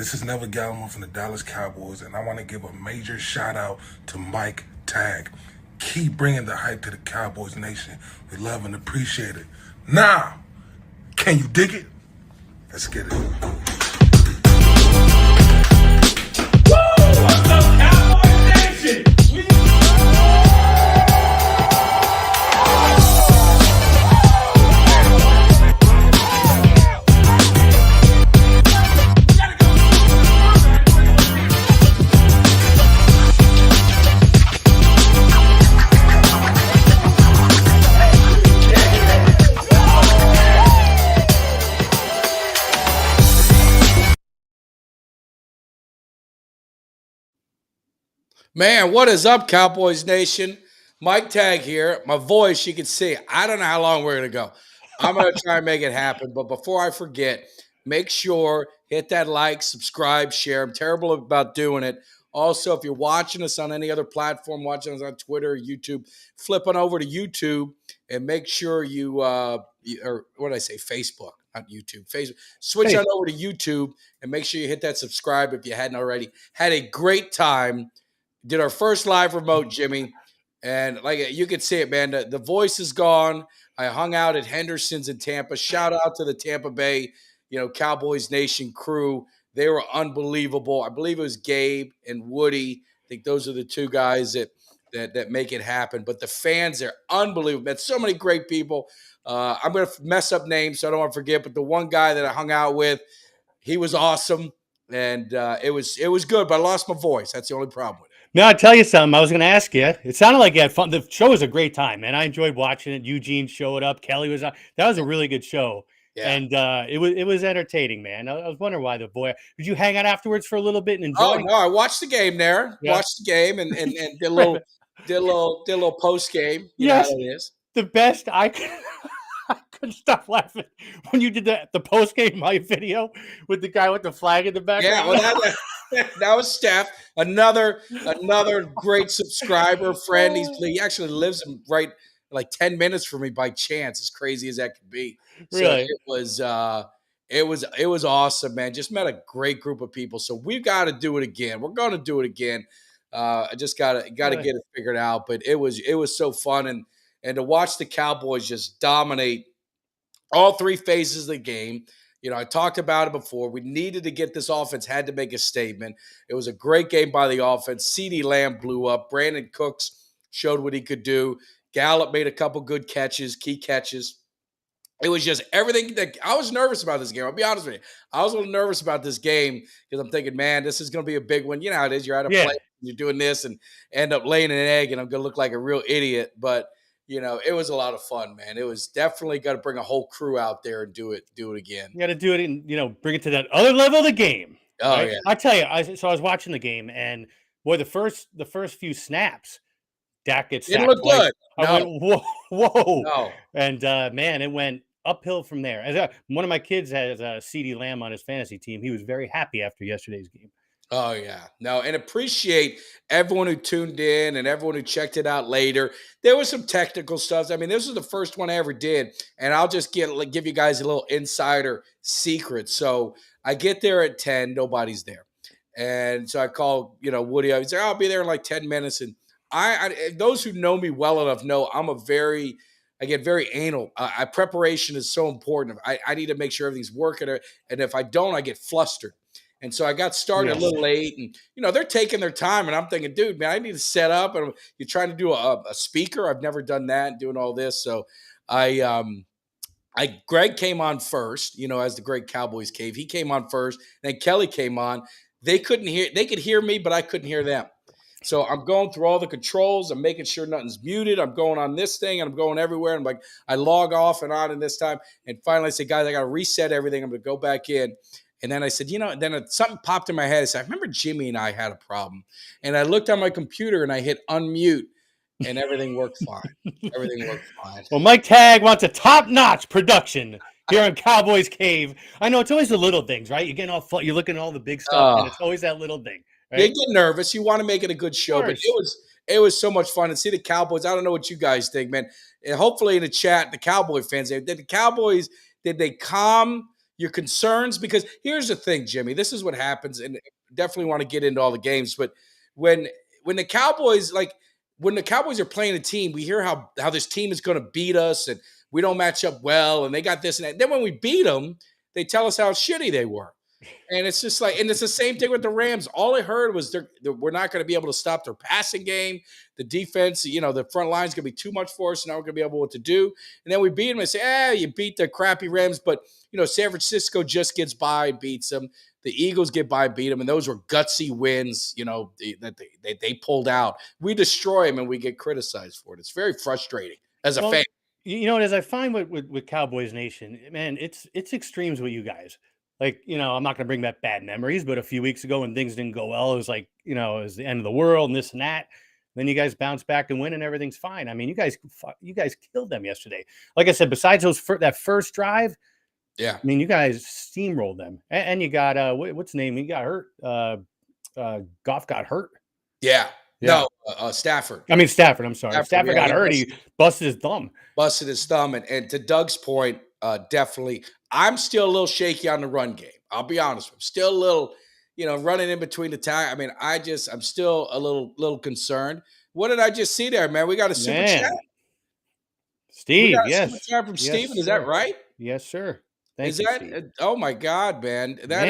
This is Never Gallimore from the Dallas Cowboys, and I want to give a major shout out to Mike Tag. Keep bringing the hype to the Cowboys Nation. We love and appreciate it. Now, can you dig it? Let's get it. What's up, Cowboys Nation? Man, what is up, Cowboys Nation? Mike Tag here. My voice, you can see. I don't know how long we're going to go. I'm going to try and make it happen. But before I forget, make sure, hit that like, subscribe, share. I'm terrible about doing it. Also, if you're watching us on any other platform, watching us on Twitter or YouTube, flip on over to YouTube and make sure or what did I say? Facebook, not YouTube. Facebook. Switch on over to YouTube and make sure you hit that subscribe if you hadn't already. Had a great time. Did our first live remote, Jimmy, and like you could see it, man. The voice is gone. I hung out at Henderson's in Tampa. Shout out to the Tampa Bay, Cowboys Nation crew. They were unbelievable. I believe it was Gabe and Woody. I think those are the two guys that make it happen. But the fans are unbelievable. Met so many great people. I'm gonna mess up names, so I don't want to forget. But the one guy that I hung out with, he was awesome, and it was good. But I lost my voice. That's the only problem with it. Now, I'll tell you something. I was going to ask you. It sounded like you had fun. The show was a great time, man. I enjoyed watching it. Eugene showed up. Kelly was on. That was a really good show. Yeah. And it was entertaining, man. I was wondering why the boy. Did you hang out afterwards for a little bit and enjoy? Oh no, I watched the game there. Yeah. Watched the game and did a little post game. Yes, know how it is. The best. I couldn't stop laughing when you did the post game live video with the guy with the flag in the background. Yeah, well, that was Steph, another great subscriber friend. He actually lives right like 10 minutes from me by chance. As crazy as that could be. Really, so it was awesome, man. Just met a great group of people. So we've got to do it again. We're going to do it again. I just got to get it figured out. But it was so fun and to watch the Cowboys just dominate all three phases of the game. I talked about it before. We needed to get this offense, had to make a statement. It was a great game by the offense. CeeDee Lamb blew up. Brandon Cooks showed what he could do. Gallup made a couple good catches, key catches. It was just everything that I was nervous about this game. I'll be honest with you. I was a little nervous about this game because I'm thinking, man, this is going to be a big one. You know how it is. You're at a play, you're doing this and end up laying an egg, and I'm going to look like a real idiot. But it was a lot of fun, man. It was definitely got to bring a whole crew out there and do it again. You got to do it and bring it to that other level of the game. Oh right? yeah, I tell you, I was watching the game and boy, the first few snaps, Dak gets sacked. It looked good. I went, whoa, No. And man, it went uphill from there. One of my kids has CeeDee Lamb on his fantasy team. He was very happy after yesterday's game. Oh, yeah. No, and appreciate everyone who tuned in and everyone who checked it out later. There was some technical stuff. I mean, this was the first one I ever did, and I'll just give you guys a little insider secret. So I get there at 10, nobody's there. And so I call, Woody. I say, I'll be there in like 10 minutes. And I those who know me well enough know I get very anal. Preparation is so important. I need to make sure everything's working. And if I don't, I get flustered. And so I got started a little late, and they're taking their time, and I'm thinking, dude, man, I need to set up. And you're trying to do a speaker. I've never done that, doing all this. So Greg came on first, as the great Cowboys cave. He came on first, then Kelly came on. They could hear me, but I couldn't hear them. So I'm going through all the controls. I'm making sure nothing's muted. I'm going on this thing, and I'm going everywhere. And I log off and on in this time. And finally I say, guys, I got to reset everything. I'm going to go back in. And then I said, then something popped in my head. I said, I remember Jimmy and I had a problem. And I looked on my computer and I hit unmute and everything worked fine. Everything worked fine. Well, Mike Tag wants a top-notch production here in Cowboys Cave. I know it's always the little things, right? You're getting all fun. You're looking at all the big stuff, and it's always that little thing. Right? You get nervous. You want to make it a good show, but it was so much fun. And see the Cowboys. I don't know what you guys think, man. And hopefully in the chat, the Cowboy fans, did the Cowboys, did they calm your concerns, because here's the thing, Jimmy. This is what happens, and definitely want to get into all the games. But when when the Cowboys like when the Cowboys are playing a team, we hear how this team is going to beat us, and we don't match up well, and they got this and that. Then when we beat them, they tell us how shitty they were. And it's just like, and it's the same thing with the Rams. All I heard was we're not going to be able to stop their passing game. The defense, the front line is going to be too much for us. And now we're going to be able what to do. And then we beat them and say, you beat the crappy Rams. But, San Francisco just gets by, beats them. The Eagles get by, beat them. And those were gutsy wins, that they pulled out. We destroy them and we get criticized for it. It's very frustrating as a fan. As I find with Cowboys Nation, man, it's extremes with you guys. Like, I'm not going to bring back bad memories, but a few weeks ago when things didn't go well, it was like, it was the end of the world and this and that. Then you guys bounce back and win and everything's fine. I mean, you guys killed them yesterday. Like I said, besides that first drive, yeah, I mean, you guys steamrolled them. And you got, what's the name? He got hurt. Goff got hurt. Yeah. Yeah. No, Stafford. I mean, Stafford. I'm sorry. Stafford got hurt. He busted his thumb. And to Doug's point, definitely. I'm still a little shaky on the run game. I'll be honest with you. Still a little, running in between the tire. I mean, I'm still a little concerned. What did I just see there, man? We got a super chat. Steve, yes. Super chat from Steven. Is that right? Yes, sir. Thank you, Steve. Oh my God, man. That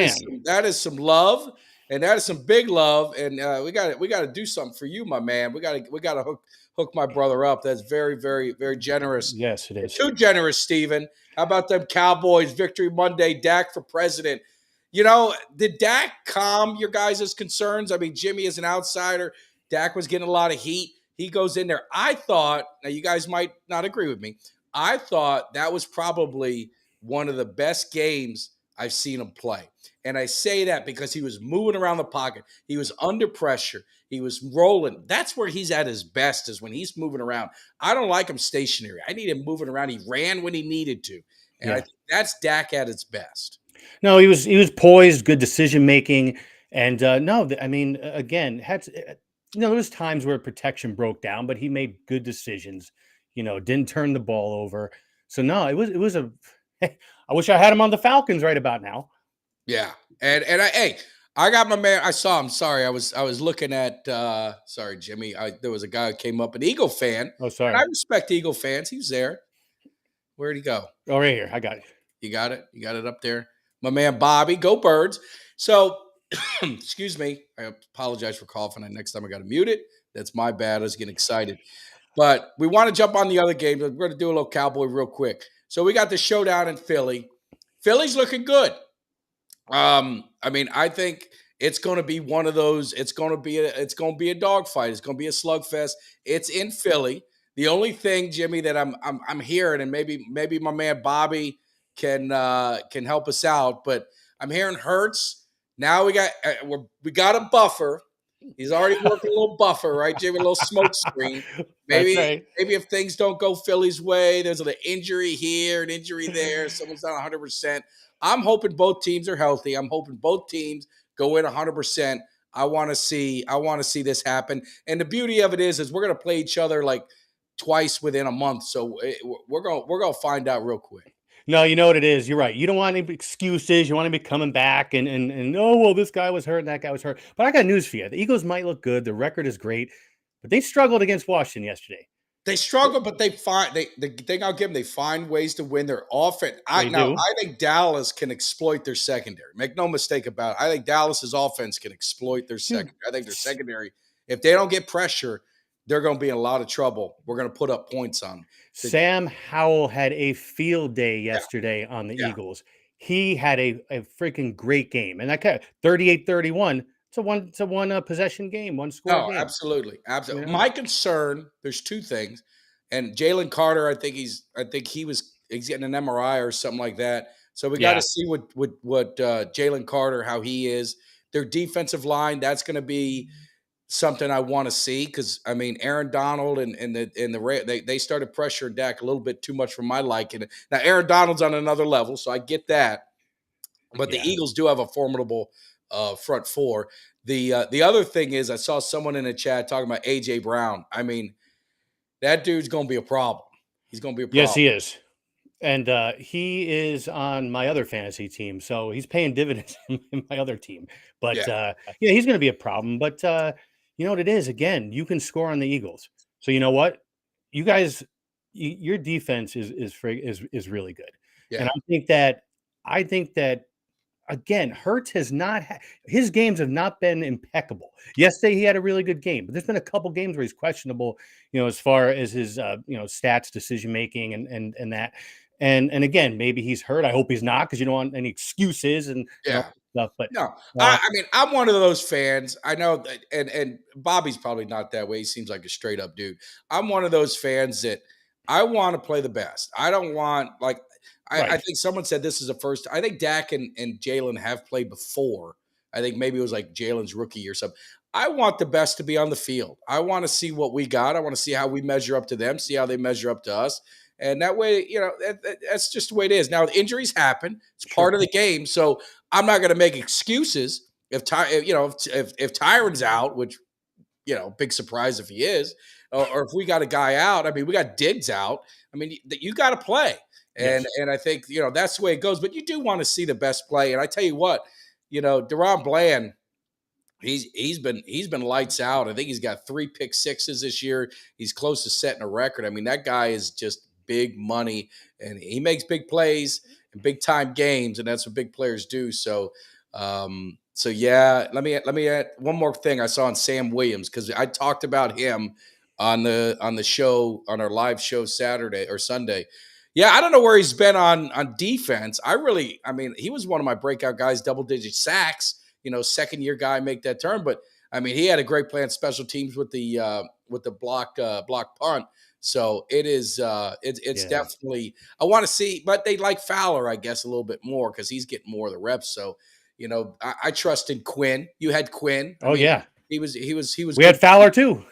is some love. And that is some big love, and we got to do something for you, my man. We got to hook my brother up. That's very, very, very generous. Yes, it is. Too generous, Steven. How about them Cowboys? Victory Monday. Dak for president. Did Dak calm your guys' concerns? I mean, Jimmy is an outsider. Dak was getting a lot of heat. He goes in there. I thought, now you guys might not agree with me, I thought that was probably one of the best games I've seen him play. And I say that because he was moving around the pocket. He was under pressure. He was rolling. That's where he's at his best, is when he's moving around. I don't like him stationary. I need him moving around. He ran when he needed to. And I think that's Dak at its best. No, he was poised, good decision making. And I mean, again, there was times where protection broke down, but he made good decisions, didn't turn the ball over. So no, it was I wish I had him on the Falcons right about now. Yeah. And I got my man. I saw him. Sorry. I was looking at, sorry, Jimmy. There was a guy who came up, an Eagle fan. Oh, sorry. And I respect Eagle fans. He was there. Where'd he go? Oh, right here. I got it. You got it? You got it up there? My man, Bobby. Go Birds. So, excuse me. I apologize for coughing. Next time I got to mute it. That's my bad. I was getting excited. But we want to jump on the other game. We're going to do a little Cowboy real quick. So we got the showdown in Philly. Philly's looking good. I mean, I think it's going to be one of those. It's going to be a dogfight. It's going to be a slugfest. It's in Philly. The only thing, Jimmy, that I'm hearing, and maybe my man Bobby can help us out, but I'm hearing Hurts. Now we got a buffer. He's already working a little buffer, right, Jimmy? A little smoke screen. Maybe if things don't go Philly's way, there's an injury here, an injury there. Someone's not 100%. I'm hoping both teams are healthy. I'm hoping both teams go in 100%. I want to see this happen. And the beauty of it is we're going to play each other like twice within a month. So we're going to find out real quick. No, you know what it is. You're right. You don't want any excuses. You want to be coming back and oh, well, this guy was hurt and that guy was hurt. But I got news for you. The Eagles might look good. The record is great, but they struggled against Washington yesterday. They struggle, but the thing I'll give them, they find ways to win their offense. I think Dallas can exploit their secondary. Make no mistake about it. I think Dallas's offense can exploit their secondary. I think their secondary, if they don't get pressure, they're going to be in a lot of trouble. We're going to put up points on them. Sam Howell had a field day yesterday on the Eagles. He had a freaking great game. And that 38-31. It's a one possession game, one score game. Absolutely. Absolutely. My concern, there's two things. And Jalen Carter, I think he's getting an MRI or something like that. So we got to see what Jalen Carter, how he is. Their defensive line, that's going to be something I want to see, because I mean Aaron Donald and they started pressuring Dak a little bit too much for my liking. Now Aaron Donald's on another level, so I get that. But the Eagles do have a formidable front four. The other thing is, I saw someone in the chat talking about AJ Brown. I mean, that dude's going to be a problem. He's going to be a problem. Yes, he is. And he is on my other fantasy team, so he's paying dividends in my other team. But Yeah. yeah, he's going to be a problem. But you know what it is? Again, you can score on the Eagles. So you know what? You guys, your defense is really good, and Yeah. I think that again, Hurts has not his games have not been impeccable. Yesterday he had a really good game, but there's been a couple games where he's questionable, as far as his stats, decision making, and that. And again, maybe he's hurt. I hope he's not, because you don't want any excuses and all Yeah. that stuff. But No, uh, I mean, I'm one of those fans. I know that, and Bobby's probably not that way. He seems like a straight up dude. I'm one of those fans that I want to play the best. I don't want like I right, think someone said this is the first. I think Dak and Jalen have played before. I think maybe it was like Jalen's rookie or something. I want the best to be on the field. I want to see what we got. I want to see how we measure up to them, see how they measure up to us. And that way, that's just the way it is. Now, injuries happen. It's sure, part of the game. So I'm not going to make excuses if Tyron's out, which big surprise if he is, or if we got a guy out. I mean, we got Diggs out. I mean, you got to play, and yes, and I think that's the way it goes. But you do want to see the best play. And I tell you what, Deron Bland. He's been lights out. I think he's got 3 pick sixes this year. He's close to setting a record. I mean, that guy is just big money, and he makes big plays and big time games, and that's what big players do. So yeah. Let me add one more thing I saw on Sam Williams, because I talked about him on the show, on our live show Saturday or Sunday. Yeah, I don't know where he's been on defense. I mean, he was one of my breakout guys, double digit sacks, second year guy make that turn. But I mean, he had a great play on special teams with the block punt. So it's yeah. definitely, I want to see, but they like Fowler, I guess, a little bit more because he's getting more of the reps. So I trust in Quinn. You had Quinn. I Oh mean, yeah, he was we good. had Fowler too.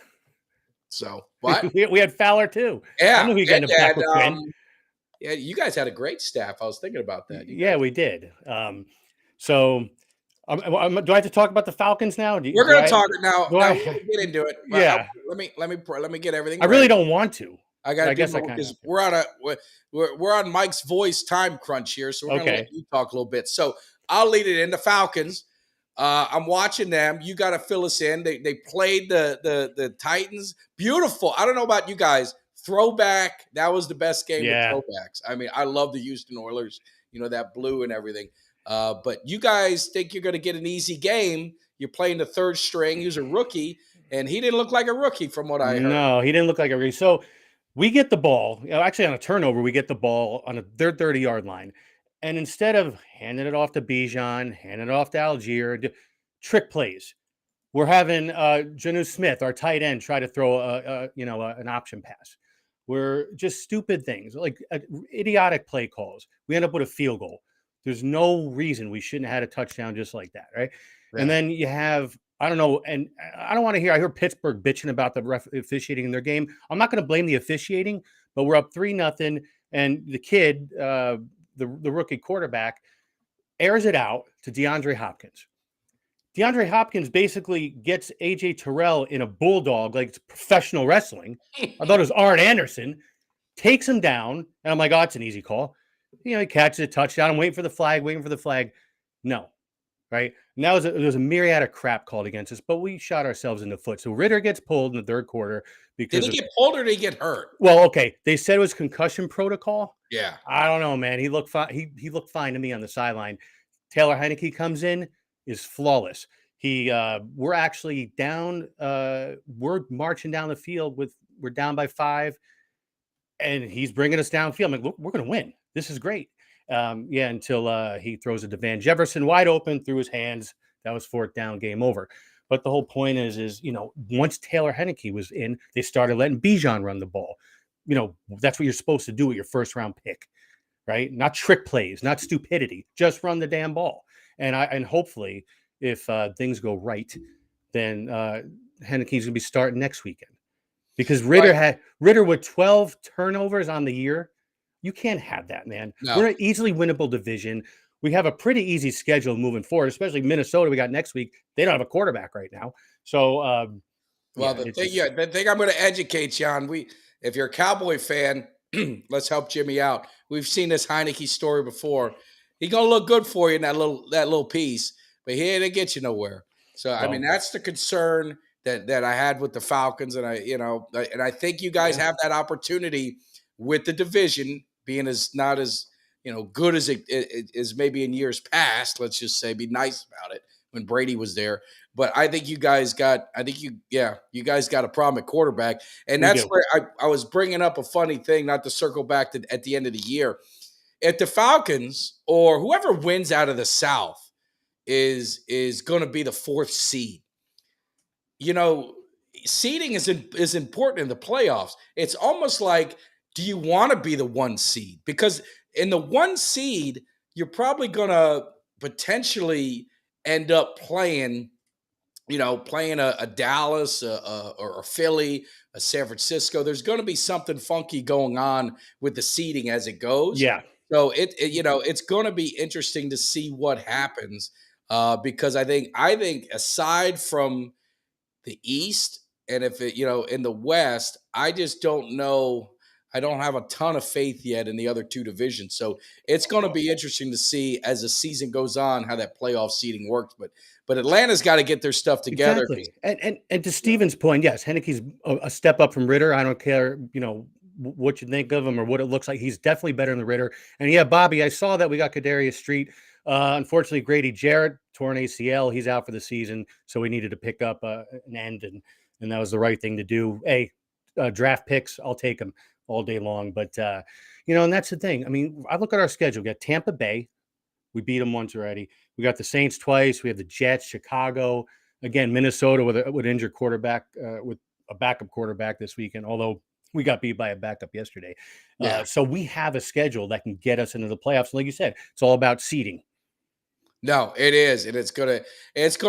So what? we had Fowler too. I Yeah, knew he got and in a you back had with Quinn. yeah, you guys had a great staff. I was thinking about that. You Yeah, guys. we did. So do I have to talk about the Falcons now? We're Do gonna I? talk it now. Do Now we're I? gonna get into it. But Yeah, let me get everything I really ready. don't want to, I got but to I do guess my I kind of because have to. we're on Mike's voice time crunch here, so we're gonna let Okay. you talk a little bit. So I'll lead it in. The Falcons. I'm watching them. You got to fill us in. They played the Titans. Beautiful. I don't know about you guys. Throwback. That was the best game of Yeah. throwbacks. I mean, I love the Houston Oilers. That blue and everything. But you guys think you're going to get an easy game. You're playing the third string. He was a rookie, and he didn't look like a rookie from what I heard. No, he didn't look like a rookie. So we get the ball. Actually, on a turnover, we get the ball on their 30-yard line, and instead of handing it off to Bijan, handing it off to Algier, trick plays. We're having Janu Smith, our tight end, try to throw an option pass. We're just stupid things like idiotic play calls. We end up with a field goal. There's no reason we shouldn't have had a touchdown just like that, right? And Yeah. then you have, I don't know, and I don't want to hear. I hear Pittsburgh bitching about the officiating in their game. I'm not going to blame the officiating, but we're up 3-0, and the kid, the rookie quarterback, airs it out to DeAndre Hopkins. DeAndre Hopkins basically gets AJ Terrell in a bulldog, like it's professional wrestling. I thought it was Arn Anderson, takes him down, and I'm like, oh, it's an easy call. He catches a touchdown. I'm waiting for the flag, waiting for the flag. No, right? And there was a myriad of crap called against us, but we shot ourselves in the foot. So Ritter gets pulled in the third quarter Did because he of, get pulled or did he get hurt? well, okay, they said it was concussion protocol. Yeah. I don't know, man. He looked fine. He looked fine to me on the sideline. Taylor Heineke comes in, is flawless. We're actually down. We're marching down the field we're down by 5, and he's bringing us downfield. I'm like, look, we're going to win. This is great. Yeah, until he throws it to Van Jefferson wide open through his hands. That was 4th down, game over. But the whole point is once Taylor Heineke was in, they started letting Bijan run the ball. That's what you're supposed to do with your first round pick, right? Not trick plays, not stupidity. Just run the damn ball. And hopefully, if things go right, then Heineke's gonna be starting next weekend, because Right. Ritter with 12 turnovers on the year. You can't have that, man. No. We're an easily winnable division. We have a pretty easy schedule moving forward, especially Minnesota. We got next week. They don't have a quarterback right now, so Well, yeah, the it's thing, just yeah, the thing I'm going to educate you on, if you're a Cowboy fan, let's help Jimmy out. we've seen this Heineke story before. He gonna look good for you in that little piece, but he ain't gonna get you nowhere. So I mean, Well, that's the concern that I had with the Falcons, and I think you guys yeah, have that opportunity with the division being as not as good as it is maybe in years past. Let's just say, be nice about it when Brady was there. But I think you guys got, I think you guys got a problem at quarterback. And we that's do. where I was bringing up a funny thing, not to circle back to at the end of the year. If the Falcons or whoever wins out of the South is going to be the fourth seed, you know, seeding is important in the playoffs. It's almost like, do you want to be the one seed? Because in the one seed, you're probably going to potentially end up playing a Dallas, or a Philly, a San Francisco. There's going to be something funky going on with the seeding as it goes. Yeah, So it's going to be interesting to see what happens, because I think aside from the East, and if in the West, I just don't know. I don't have a ton of faith yet in the other two divisions. So it's going to be interesting to see as the season goes on how that playoff seeding works. But Atlanta's got to get their stuff together. exactly. And to Steven's point, yes, Henneke's a step up from Ritter. I don't care, what you think of him or what it looks like. He's definitely better than the Ritter. And yeah, Bobby, I saw that we got Kadarius Street. Unfortunately, Grady Jarrett tore an ACL. He's out for the season, so we needed to pick up an end, and that was the right thing to do. Hey, draft picks, I'll take them all day long. But and that's the thing. I mean, I look at our schedule. We got Tampa Bay. We beat them once already. We got the Saints twice. We have the Jets, Chicago, again, Minnesota with injured quarterback, with a backup quarterback this weekend. Although we got beat by a backup yesterday. Yeah. So we have a schedule that can get us into the playoffs. Like you said, it's all about seeding. No, it is, and it's gonna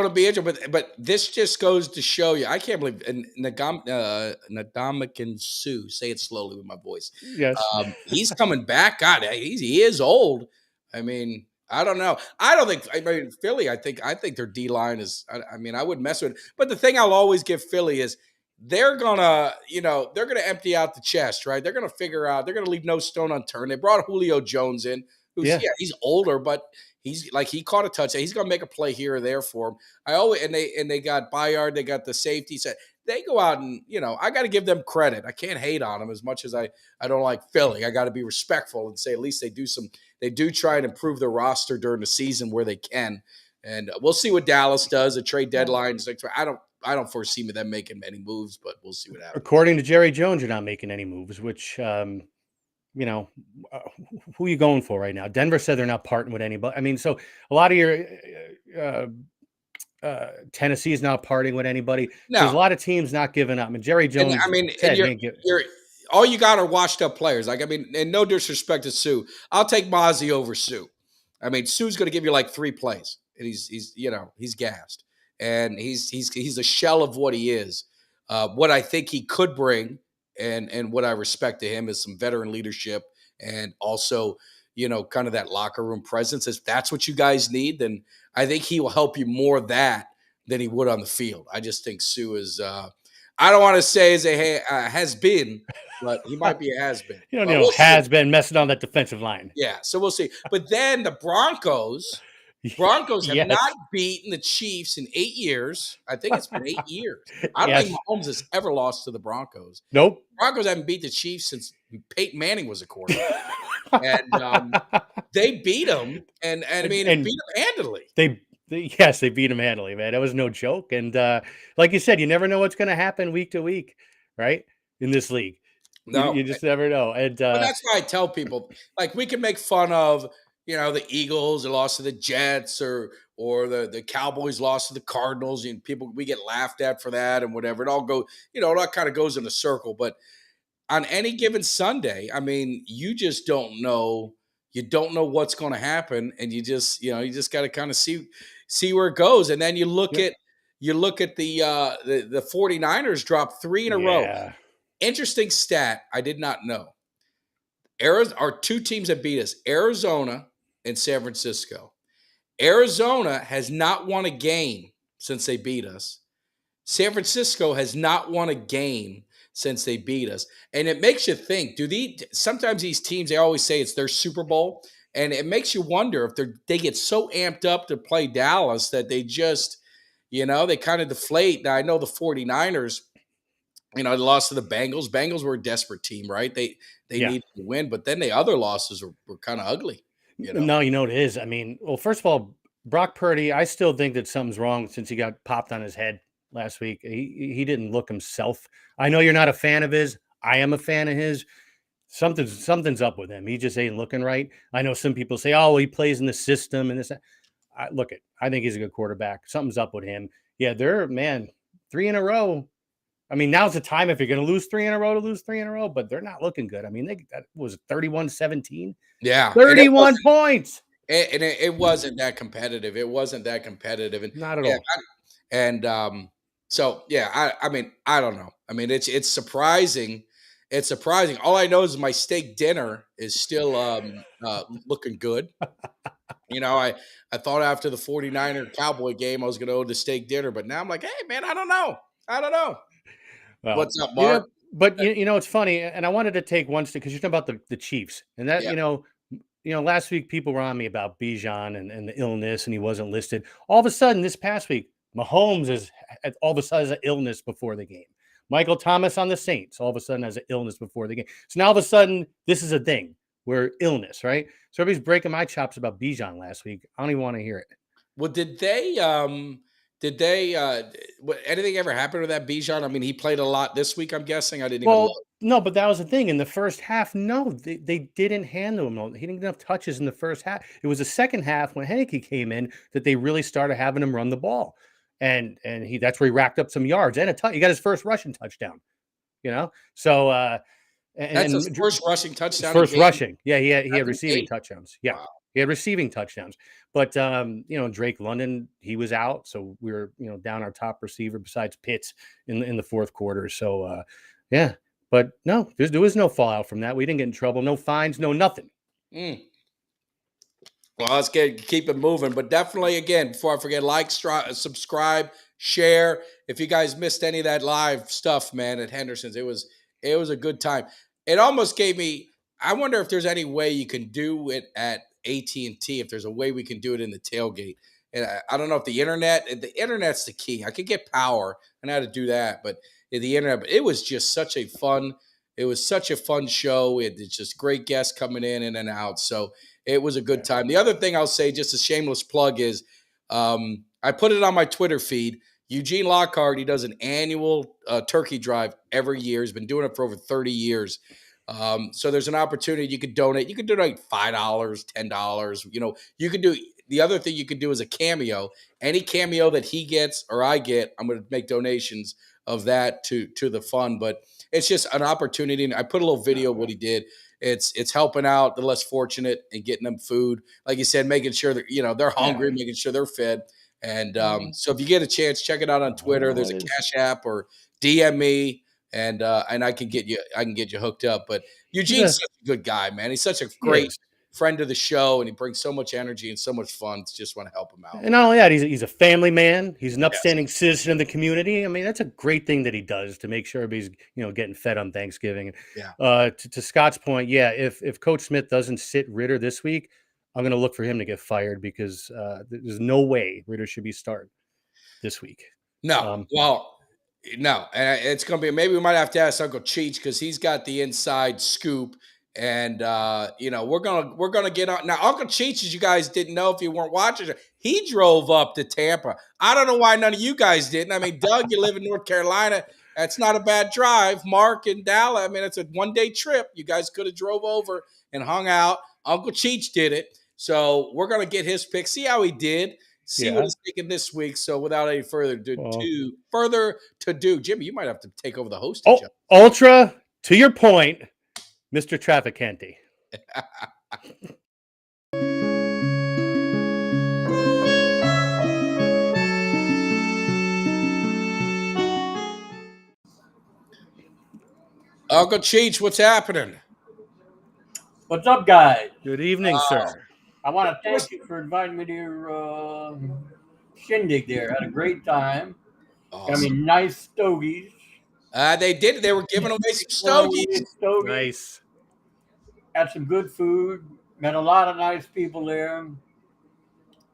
be interesting. But this just goes to show you. I can't believe and Nadamakan Sue. Say it slowly with my voice. Yes. He's coming back. God, he is old. I mean, I don't know. I don't think. I mean, Philly. I think their D line is. I mean, I wouldn't mess with it. But the thing I'll always give Philly is they're gonna empty out the chest, right? They're gonna figure out. They're gonna leave no stone unturned. They brought Julio Jones in, who's Yeah. yeah, he's older, but he's like he caught a touchdown. He's gonna make a play here or there for him. I always and they got Bayard, they got the safety set. They go out and I got to give them credit. I can't hate on them as much as I don't like Philly. I got to be respectful and say at least they do try and improve their roster during the season where they can. And we'll see what Dallas does. The trade deadlines. I don't foresee them making any moves, but we'll see what happens. According to Jerry Jones, you're not making any moves, which, you know, uh, who are you going for right now? Denver said they're not parting with anybody. I mean, so a lot of your uh, Tennessee is not parting with anybody. So there's a No, lot of teams not giving up. And Jerry and Jones I mean, and said he ain't you're all you got are washed up players. Like I mean, and no disrespect to Sue, I'll take Mozzie over Sue. I mean, Sue's going to give you like 3 plays, and he's gassed, and he's a shell of what he is. What I think he could bring, and what I respect to him is some veteran leadership, and also kind of that locker room presence. If that's what you guys need, then I think he will help you more that than he would on the field. I just think Sue is. I don't want to say is has been, but he might be a has been. But we'll see. has been messing on that defensive line. Yeah, so we'll see. But then the Broncos have not Yes. beaten the Chiefs in 8 years. I think it's been 8 years. I don't Yes. think Mahomes has ever lost to the Broncos. Nope. Broncos haven't beat the Chiefs since Peyton Manning was a quarterback, and they beat them, and I mean And beat them handily. yes, they beat him handily, man. That was no joke. And like you said, you never know what's going to happen week to week, right? In this league, No, you just never know. And but that's why I tell people, like, we can make fun of, the Eagles lost to the Jets, or the Cowboys lost to the Cardinals, and people we get laughed at for that and whatever. It all it all kind of goes in a circle. But on any given Sunday, I mean, you just don't know. You don't know what's going to happen, and you just got to kind of see where it goes. And then Yep. you look at the 49ers dropped 3 in a row. Yeah, Interesting stat I did not know. Arizona are 2 teams that beat us, Arizona and San Francisco. Arizona has not won a game since they beat us. San Francisco has not won a game since they beat us. And it makes you think, sometimes these teams, they always say it's their Super Bowl, and it makes you wonder if they get so amped up to play Dallas that they just, they kind of deflate. Now I know the 49ers, they lost to the Bengals. Bengals were a desperate team, right? They Yeah. needed to win, but then the other losses were kind of ugly. No, you know what it is. I mean, well, first of all, Brock Purdy, I still think that something's wrong since he got popped on his head last week. He didn't look himself. I know you're not a fan of his. I am a fan of his. Something's up with him. He just ain't looking right. I know some people say, "Oh, he plays in the system and this." I think he's a good quarterback. Something's up with him. Yeah, they're 3 in a row. I mean, now's the time if you're going to lose 3 in a row to lose 3 in a row, but they're not looking good. I mean, that was 31-17. Yeah. 31 points. It wasn't that competitive. It wasn't that competitive. And Not at all. So yeah, I mean, I don't know. I mean, it's surprising. It's surprising. All I know is my steak dinner is still looking good. I thought after the 49er Cowboy game I was going to owe the steak dinner, but now I'm like, hey man, I don't know. Well, What's up, Mark? But it's funny, and I wanted to take one step because you're talking about the Chiefs, and that last week people were on me about Bijan and the illness, and he wasn't listed. All of a sudden, this past week, Mahomes is all of a sudden has an illness before the game. Michael Thomas on the Saints all of a sudden has an illness before the game. So now all of a sudden, this is a thing where illness, right? So everybody's breaking my chops about Bijan last week. I don't even want to hear it. Well, did they anything ever happen with that Bijan? I mean, he played a lot this week, I'm guessing. I didn't even look. No, but that was the thing. In the first half, no, they didn't handle him. He didn't get enough touches in the first half. It was the second half when Heineke came in that they really started having him run the ball. And that's where he racked up some yards and he got his first rushing touchdown. So that's his first rushing touchdown. First rushing. Yeah, he had receiving touchdowns. Yeah. Wow. He had receiving touchdowns. But Drake London, he was out. So we were, down our top receiver besides Pitts in the fourth quarter. So yeah. But no, there was no fallout from that. We didn't get in trouble. No fines, no nothing. Well, let's keep it moving. But definitely, again, before I forget, subscribe, share. If you guys missed any of that live stuff, man, at Henderson's, it was a good time. It almost gave me. I wonder if there's any way you can do it at AT&T. If there's a way we can do it in the tailgate. And I don't know if the internet's the key. I could get power and how to do that, but the internet. But it was just such a fun. It was such a fun show. It's just great guests coming in and out. So it was a good time. The other thing I'll say, just a shameless plug, is I put it on my Twitter feed. Eugene Lockhart, he does an annual turkey drive every year. He's been doing it for over 30 years. So there's an opportunity you could donate. You could donate $5, $10. You could do the other thing you could do is a cameo. Any cameo that he gets or I get, I'm going to make donations of that to the fund. But it's just an opportunity. And I put a little video of what he did. It's helping out the less fortunate and getting them food. Like you said, making sure that, they're hungry, making sure they're fed. And so if you get a chance, check it out on Twitter. There's a Cash App or DM me. And I can get you hooked up. But Eugene's such a good guy, man. He's such a great friend of the show, and he brings so much energy and so much fun. Just want to help him out. And not only that, he's a family man. He's an upstanding citizen of the community. I mean, that's a great thing that he does to make sure everybody's getting fed on Thanksgiving. Yeah. To Scott's point, if Coach Smith doesn't sit Ritter this week, I'm going to look for him to get fired because there's no way Ritter should be starting this week. No. No, and it's going to be, maybe we might have to ask Uncle Cheech because he's got the inside scoop. And we're gonna get on now. Uncle Cheech, as you guys didn't know if you weren't watching, he drove up to Tampa. I don't know why none of you guys didn't. I mean, Doug, you live in North Carolina. That's not a bad drive. Mark and Dallas, I mean, it's a one-day trip. You guys could have drove over and hung out. Uncle Cheech did it. So we're gonna get his pick, see how he did. See what he's thinking this week. So without any further ado, Jimmy, you might have to take over the hosting job. Ultra, to your point, Mr. Trafficante. Uncle Cheech, what's happening? What's up, guys? Good evening, sir. I want to thank you for inviting me to your shindig there. Had a great time. Awesome. Got me nice stogies. They did. They were giving away some stogies. Stogie. Nice. Had some good food. Met a lot of nice people there.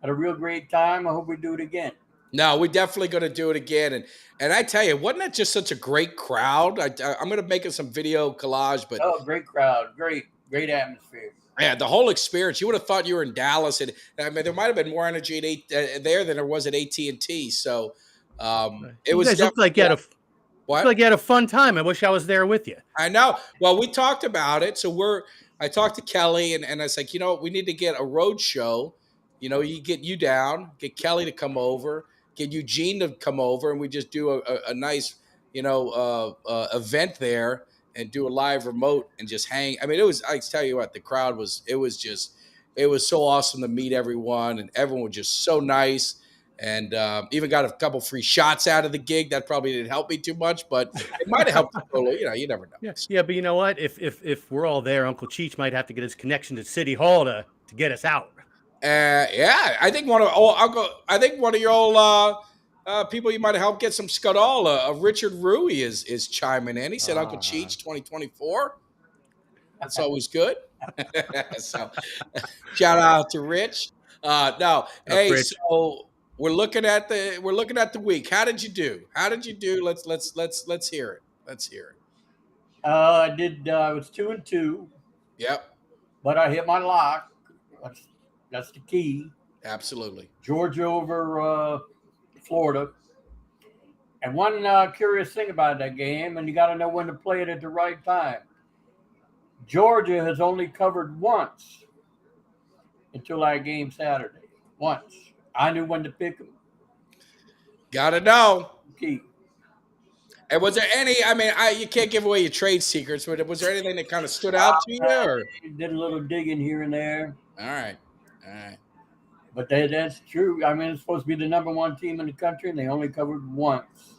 Had a real great time. I hope we do it again. No, we're definitely going to do it again. And I tell you, wasn't that just such a great crowd? I'm going to make some video collage, but Oh, great crowd. Great atmosphere. yeah, the whole experience. You would have thought you were in Dallas, and I mean, there might have been more energy there than there was at AT&T. So it You was guys looked like you definitely had what. like you had a fun time. I wish I was there with you. I know. Well, we talked about it. So I talked to Kelly and I was like, we need to get a road show. You get you down, get Kelly to come over, get Eugene to come over, and we just do a nice, event there and do a live remote and just hang. I mean, I tell you what, the crowd it was so awesome to meet everyone, and everyone was just so nice. And even got a couple free shots out of the gig. That probably didn't help me too much, but it might have helped a little. You never know. Yeah, but you know what? If we're all there, Uncle Cheech might have to get his connection to City Hall to get us out. Yeah, I think I think one of your old people you might have helped get some Scudola. Richard Rui is chiming in. He said Uncle Cheech 2024. That's always good. So shout out to Rich. No, hey, Rich. so we're looking at the week. How did you do? Let's hear it. Let's hear it. I did. I was 2-2, Yep, but I hit my lock. That's the key. absolutely. Georgia over Florida. And one curious thing about that game, and you got to know when to play it at the right time. Georgia has only covered once until our game Saturday. Once. I knew when to pick them. Gotta know. Key. And was there any? I mean, you can't give away your trade secrets, but was there anything that kind of stood out to you? Or? Did a little digging here and there. All right. But that's true. I mean, it's supposed to be the number one team in the country, and they only covered once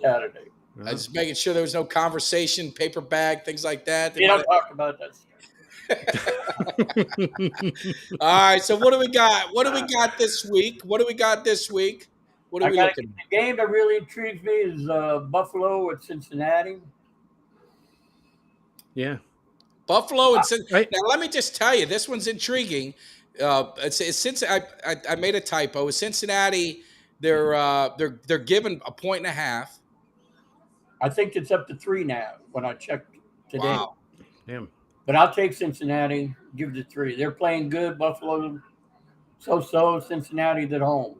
Saturday. I was just making sure there was no conversation, paper bag, things like that. We don't talk about that. All right. So what do we got? What do we got this week? What are we looking at? The game that really intrigues me is Buffalo at Cincinnati. Yeah. Buffalo and Cincinnati. Now, let me just tell you, this one's intriguing. Since I made a typo, Cincinnati, they're given 1.5. I think it's up to 3 now when I checked today. Wow. Damn. But I'll take Cincinnati, give it a 3. They're playing good. Buffalo, so. Cincinnati's at home.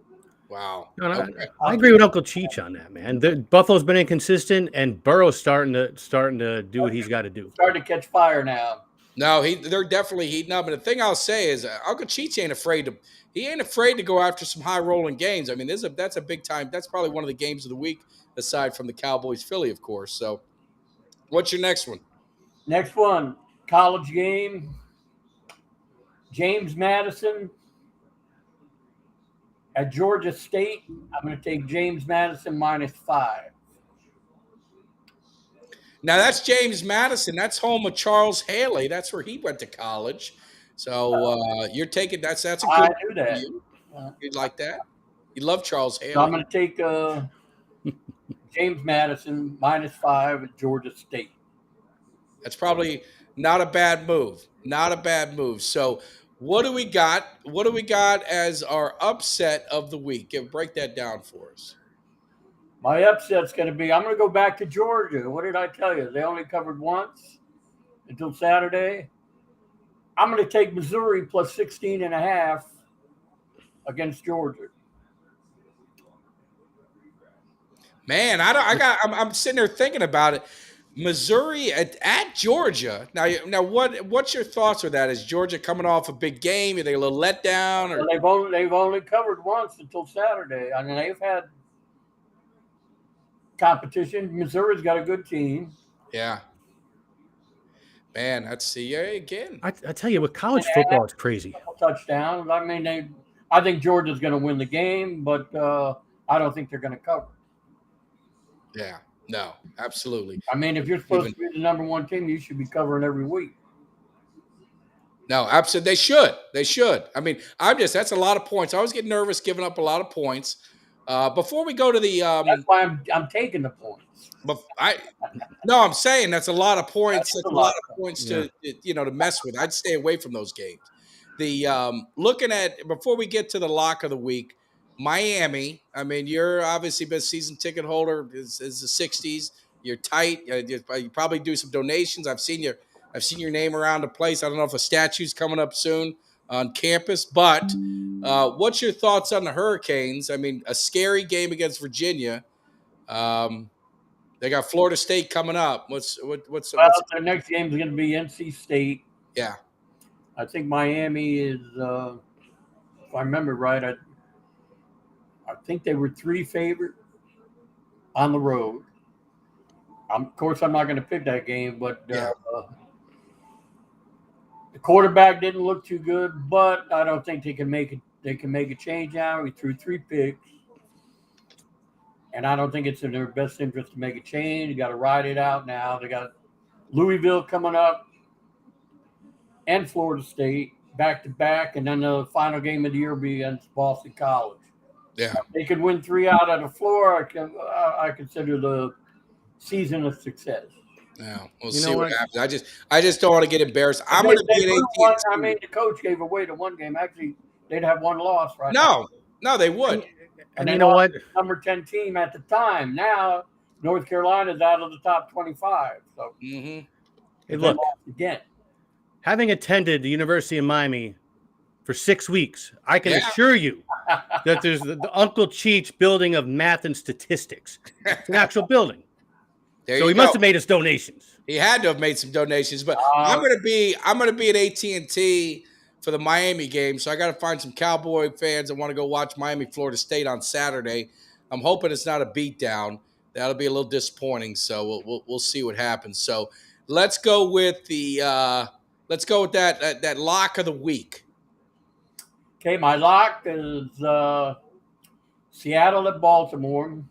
Wow. No, Okay. I agree with Uncle Cheech on that, man. Buffalo's been inconsistent, and Burrow's starting to do what he's got to do. Starting to catch fire now. No, they're definitely heating up. And the thing I'll say is Uncle Cheech ain't afraid to go after some high rolling games. I mean, that's a big time. That's probably one of the games of the week, aside from the Cowboys Philly, of course. So, what's your next one? Next one, college game. James Madison at Georgia State. I'm going to take James Madison -5. Now that's James Madison. That's home of Charles Haley. That's where he went to college. So you're taking that's a good. I knew that. You'd like that? You love Charles Haley. So I'm going to take James Madison -5 at Georgia State. That's probably not a bad move. Not a bad move. So what do we got? What do we got as our upset of the week? Break that down for us. My upset's going to be, I'm going to go back to Georgia. What did I tell you? They only covered once until Saturday. I'm going to take Missouri plus 16.5 against Georgia. Man, I'm sitting there thinking about it. Missouri at Georgia. Now, what's your thoughts with that? Is Georgia coming off a big game? Are they a little let down? Or? Well, they've only covered once until Saturday. I mean, they've had competition. Missouri's got a good team. Yeah. Man, let's see again. I tell you, with college football, it's crazy. Touchdowns. I mean, I think Georgia's going to win the game, but I don't think they're going to cover. Yeah. No, absolutely. I mean, if you're supposed to be the number one team, you should be covering every week. No, absolutely. They should. I mean, that's a lot of points. I always get nervous giving up a lot of points, Before we go to the That's why I'm taking the points. I'm saying that's a lot of points. That's That's a a lot lot. of points Yeah. to mess with. I'd stay away from those games. The looking at before we get to the lock of the week, Miami. I mean, you're obviously been a season ticket holder is the '60s. You're tight. You probably do some donations. I've seen your name around the place. I don't know if a statue's coming up soon on campus, but what's your thoughts on the Hurricanes? I mean, a scary game against Virginia. They got Florida State coming up. What's Well, their next game is going to be NC State. yeah. I think Miami is, if I remember right, I think they were 3 favorite on the road. Of course, I'm not going to pick that game, but Yeah. The quarterback didn't look too good, but I don't think they can make it. They can make a change now. He threw 3 picks, and I don't think it's in their best interest to make a change. You got to ride it out now. They got Louisville coming up and Florida State back to back, and then the final game of the year will be against Boston College. Yeah. If they could win 3 out of the 4, I consider the season a success. Yeah, we'll You see know what what? happens. I just don't want to get embarrassed. I'm going to be an I AT&T. mean, the coach gave away the 1 game. Actually, they'd have 1 loss right No, they would. And you know what? Number 10 team at the time. Now, North Carolina's out of the top 25. So, Mm-hmm. Hey, look, again. having attended the University of Miami for 6 weeks, I can Yeah. assure you that there's the Uncle Cheech building of math and statistics. It's an actual building. There So you he go. must have made us donations. He had to have made some donations, but I'm going to be at AT&T for the Miami game. So I got to find some Cowboy fans that want to go watch Miami Florida State on Saturday. I'm hoping it's not a beatdown. That'll be a little disappointing. So we'll see what happens. So let's go with that lock of the week. Okay, my lock is Seattle at Baltimore.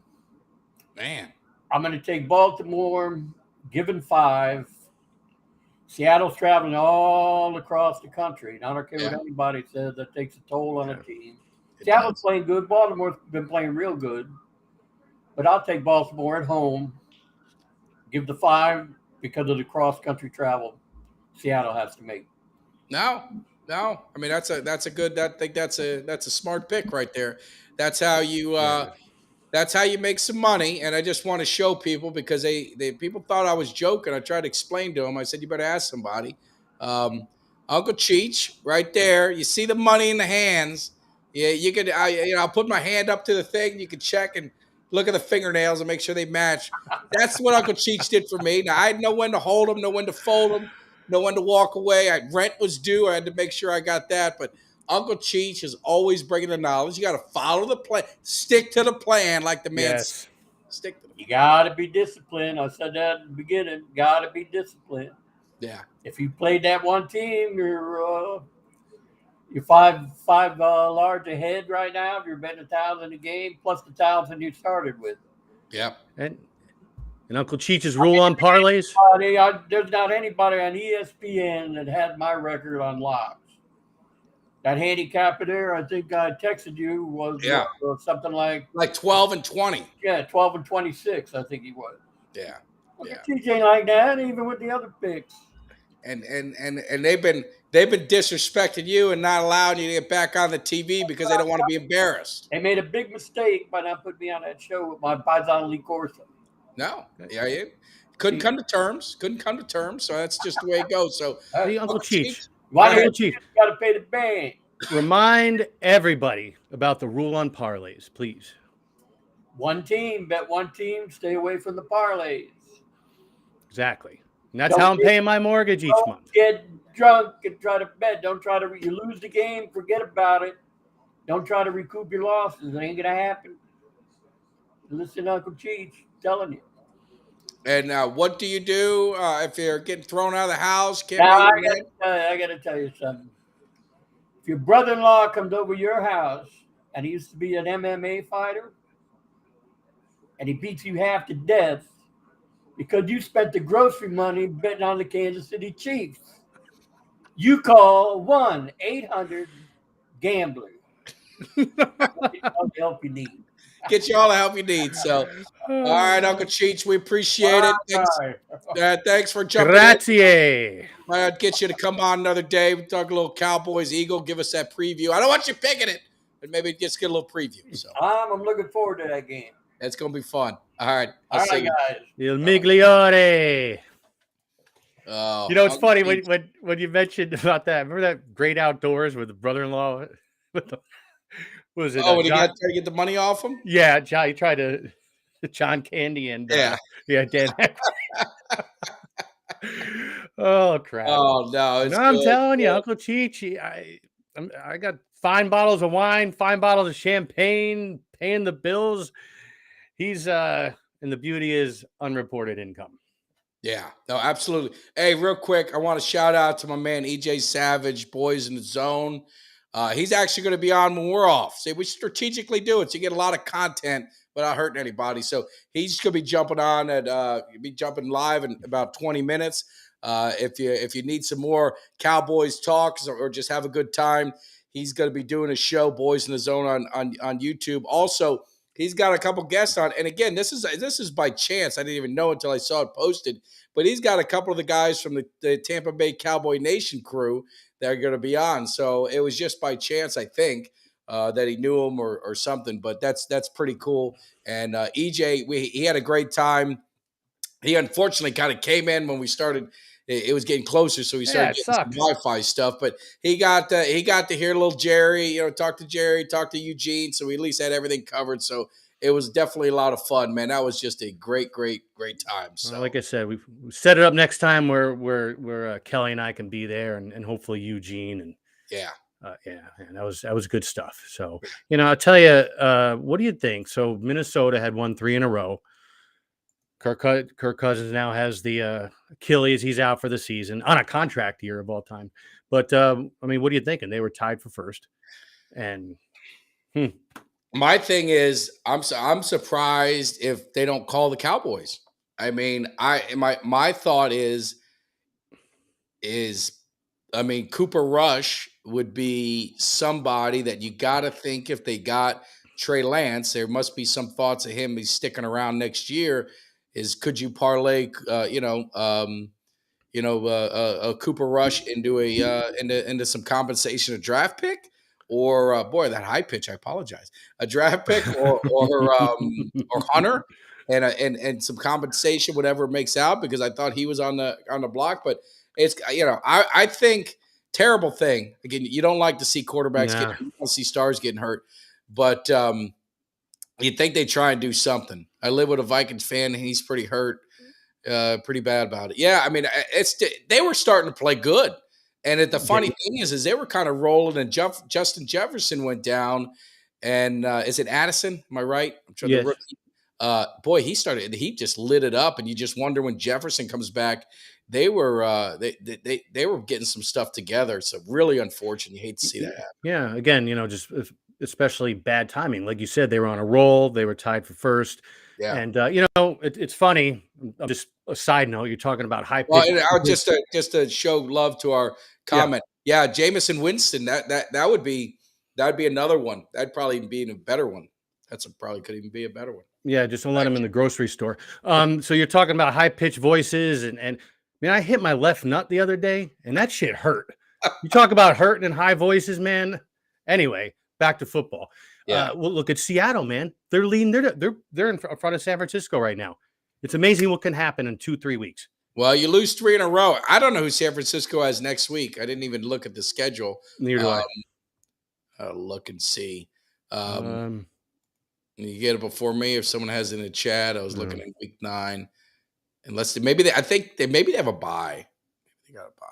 Man, I'm going to take Baltimore, given 5. Seattle's traveling all across the country. And I don't care what anybody says, that takes a toll on a team. Seattle's playing good. Baltimore's been playing real good. But I'll take Baltimore at home. Give the 5 because of the cross-country travel Seattle has to make. No. I mean that's a good. I think that's a smart pick right there. That's how you. That's how you make some money. And I just want to show people because people thought I was joking. I tried to explain to them. I said, you better ask somebody. Uncle Cheech right there. You see the money in the hands. Yeah, you could, I'll put my hand up to the thing. You can check and look at the fingernails and make sure they match. That's what Uncle Cheech did for me. Now I know when to hold them, know when to fold them, know when to walk away. Rent was due. I had to make sure I got that, but Uncle Cheech is always bringing the knowledge. You got to follow the plan, stick to the plan, like the man said. Stick to the plan. You got to be disciplined. I said that at the beginning. Got to be disciplined. Yeah. If you played that one team, you're five large ahead right now. If you're betting 1,000 a game plus the 1,000 you started with. Yep. And Uncle Cheech's rule on parlays. There's not anybody on ESPN that has my record on locks. That handicapper there, I think I texted you, was something like 12 and 20. Yeah, 12 and 26, I think he was. Yeah. TJ like that, even with the other picks. And they've been disrespecting you and not allowing you to get back on the TV because they don't want to be embarrassed. They made a big mistake by not putting me on that show with my Paisan Lee Corsa. No. Yeah, couldn't come to terms. So that's just the way it goes. So Uncle Cheech. Why do you got to pay the bank? Remind everybody about the rule on parlays, please. One team, bet one team, stay away from the parlays. Exactly. And that's how I'm paying my mortgage each month. Get drunk and try to bet. Don't try to, you lose the game, forget about it. Don't try to recoup your losses. It ain't going to happen. Listen to Uncle Cheech telling you. And what do you do if you're getting thrown out of the house? I got to tell you something. If your brother-in-law comes over your house and he used to be an MMA fighter and he beats you half to death because you spent the grocery money betting on the Kansas City Chiefs, you call 1-800-GAMBLER. All the help you need. Get you all the help you need. So, all right, Uncle Cheech, we appreciate it. Thanks, Right. thanks for jumping in. Grazie. I'd get you to come on another day. We talk a little Cowboys, Eagle. Give us that preview. I don't want you picking it, but maybe just get a little preview. So I'm looking forward to that game. it's gonna be fun. All right, I'll All see right, you. guys. Il Migliore. Oh, You know, it's Uncle funny Cheech. when you mentioned about that. Remember that Great Outdoors with the brother-in-law? With the, what was it? Oh, when you John, got try to get the money off him? yeah, John. He tried to John Candy and Yeah. Dan. Oh crap! Oh no, it's No, I'm good. telling you, Good. Uncle Cheech. I got fine bottles of wine, fine bottles of champagne, paying the bills. He's and the beauty is unreported income. Yeah, no, absolutely. Hey, real quick, I want to shout out to my man EJ Savage, Boys in the Zone. He's actually going to be on when we're off. See, we strategically do it so you get a lot of content without hurting anybody. So he's going to be jumping on be jumping live in about 20 minutes. If you need some more Cowboys talks or just have a good time, he's going to be doing a show, Boys in the Zone, on YouTube. Also, he's got a couple guests on, and again, this is by chance. I didn't even know until I saw it posted. But he's got a couple of the guys from the Tampa Bay Cowboy Nation crew that are going to be on. So it was just by chance, I think, that he knew him or something. But that's pretty cool. And EJ, he had a great time. He unfortunately kind of came in when we started. It was getting closer, so he started it getting some sucks. Wi-Fi stuff. But he got to hear a little Jerry, talk to Jerry, talk to Eugene. So we at least had everything covered. So it was definitely a lot of fun, man. That was just a great time. So Well, like I said, we set it up next time where Kelly and I can be there, and hopefully Eugene and yeah. and that was good stuff. So I'll tell you, what do you think? So Minnesota had won 3 in a row. Kirk Cousins now has the Achilles. He's out for the season on a contract year of all time. But I mean, what are you thinking? They were tied for first, and My thing is, I'm surprised if they don't call the Cowboys. I mean, my thought is I mean, Cooper Rush would be somebody that you got to think if they got Trey Lance, there must be some thoughts of him. He's sticking around next year. Could you parlay, Cooper Rush into into some compensation, a draft pick, or boy, that high pitch. I apologize. A draft pick or Hunter, and some compensation, whatever it makes out, because I thought he was on the block. But it's I think terrible thing. Again, you don't like to see quarterbacks nah. you don't see stars getting hurt, but you'd think they try and do something. I live with a Vikings fan, and he's pretty hurt. Pretty bad about it. Yeah, I mean, they were starting to play good, and the funny thing is they were kind of rolling. And Justin Jefferson went down, and is it Addison? Am I right? I'm trying Yes. to rookie. Boy, he just lit it up, and you just wonder when Jefferson comes back. They were they were getting some stuff together. So really unfortunate. You hate to see that happen. Yeah, again, just especially bad timing. Like you said, they were on a roll. They were tied for first. Yeah. And it's funny. Just a side note, you're talking about high pitch. Well, just to show love to our comment. Yeah, Jameson Winston. That would be another one. That'd probably be a better one. Probably could even be a better one. Yeah, just don't let them in the grocery store. So you're talking about high pitched voices, and man, I hit my left nut the other day, and that shit hurt. You talk about hurting in high voices, man. Anyway, back to football. Yeah. Well, look at Seattle, man. They're leading. They're in front of San Francisco right now. It's amazing what can happen in 2-3 weeks. Well, you lose 3 in a row. I don't know who San Francisco has next week. I didn't even look at the schedule. Neither do I. I'll look and see. You get it before me. If someone has it in the chat, I was looking at week 9. Unless I think they have a bye. They got a bye.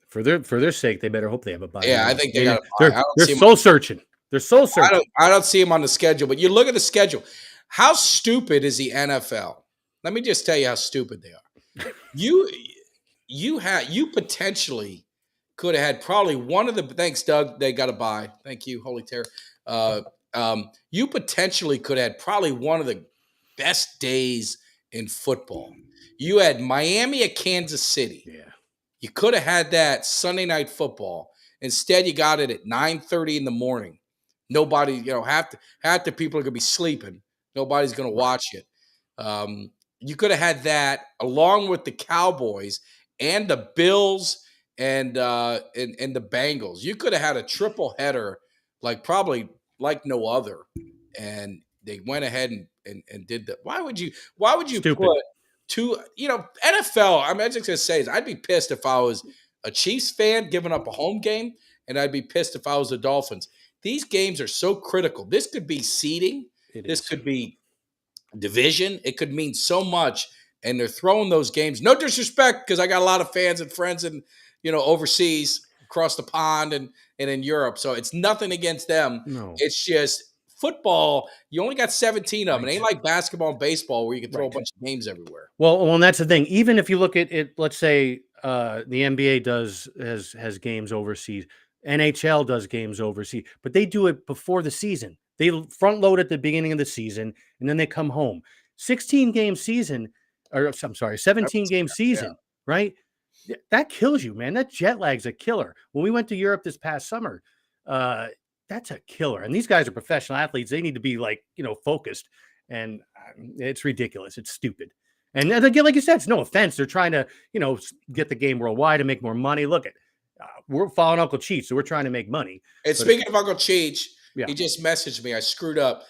For their sake, they better hope they have a bye. Yeah, I think they got a bye. They're soul searching. They're soul searching. I don't see them on the schedule, but you look at the schedule. How stupid is the NFL? Let me just tell you how stupid they are. You potentially could have had probably one of the. Thanks, Doug. They got a bye. Thank you, Holy Terror. You potentially could have had probably one of the best days in football. You had Miami at Kansas City. Yeah. You could have had that Sunday Night Football. Instead, you got it at 9:30 in the morning. Nobody, half the people are going to be sleeping. Nobody's going to watch it. You could have had that along with the Cowboys and the Bills and the Bengals. You could have had a triple header, probably like no other. And they went ahead and did that. Why would you Stupid. put two, NFL? I'm just gonna say is I'd be pissed if I was a Chiefs fan giving up a home game, and I'd be pissed if I was the Dolphins. These games are so critical. This could be seeding. This could be division. It could mean so much. And they're throwing those games. No disrespect, because I got a lot of fans and friends and overseas across the pond and in Europe. So it's nothing against them. No. It's just football. You only got 17 of them. Right. It ain't like basketball and baseball where you can throw Right. a bunch of games everywhere. Well, and that's the thing. Even if you look at it, let's say the NBA has games overseas, NHL does games overseas, but they do it before the season. They front load at the beginning of the season, and then they come home. 16-game season, or I'm sorry, 17-game season, right? That kills you, man. That jet lag's a killer. When we went to Europe this past summer, that's a killer. And these guys are professional athletes. They need to be focused. And it's ridiculous. It's stupid. And again, like you said, it's no offense. They're trying to, get the game worldwide and make more money. Look at, we're following Uncle Cheech, so we're trying to make money. And speaking of Uncle Cheech, Yeah. he just messaged me. I screwed up.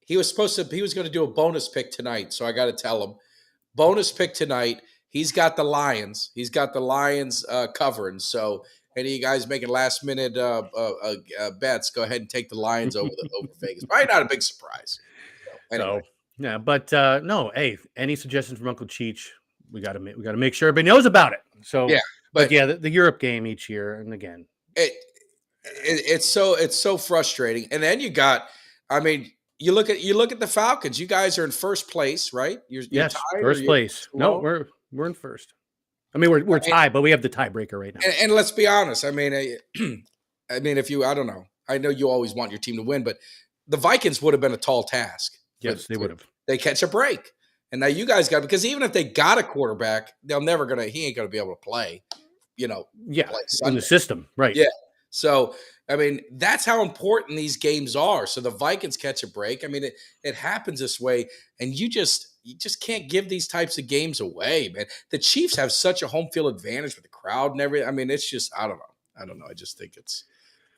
He was going to do a bonus pick tonight, so I got to tell him. Bonus pick tonight. He's got the Lions. He's got the Lions covering. So any of you guys making last minute bets, go ahead and take the Lions over Vegas. Probably not a big surprise. So, anyway. Yeah, but no. Hey, any suggestions from Uncle Cheech? We got to make sure everybody knows about it. So yeah, but yeah, the Europe game each year, and again, it's so frustrating. And then you got, you look at the Falcons. You guys are in first place, right? You're yes, tied, first place. No, we're in first. We're tied, but we have the tiebreaker right now. And let's be honest. If you, I don't know. I know you always want your team to win, but the Vikings would have been a tall task. Yes, they would have. They catch a break, and now you guys got, because even if they got a quarterback, he ain't gonna be able to play. Yeah, in the system, right? Yeah. So that's how important these games are. So the Vikings catch a break. It happens this way, and you just can't give these types of games away, man. The Chiefs have such a home field advantage with the crowd and everything. It's just, I don't know. I just think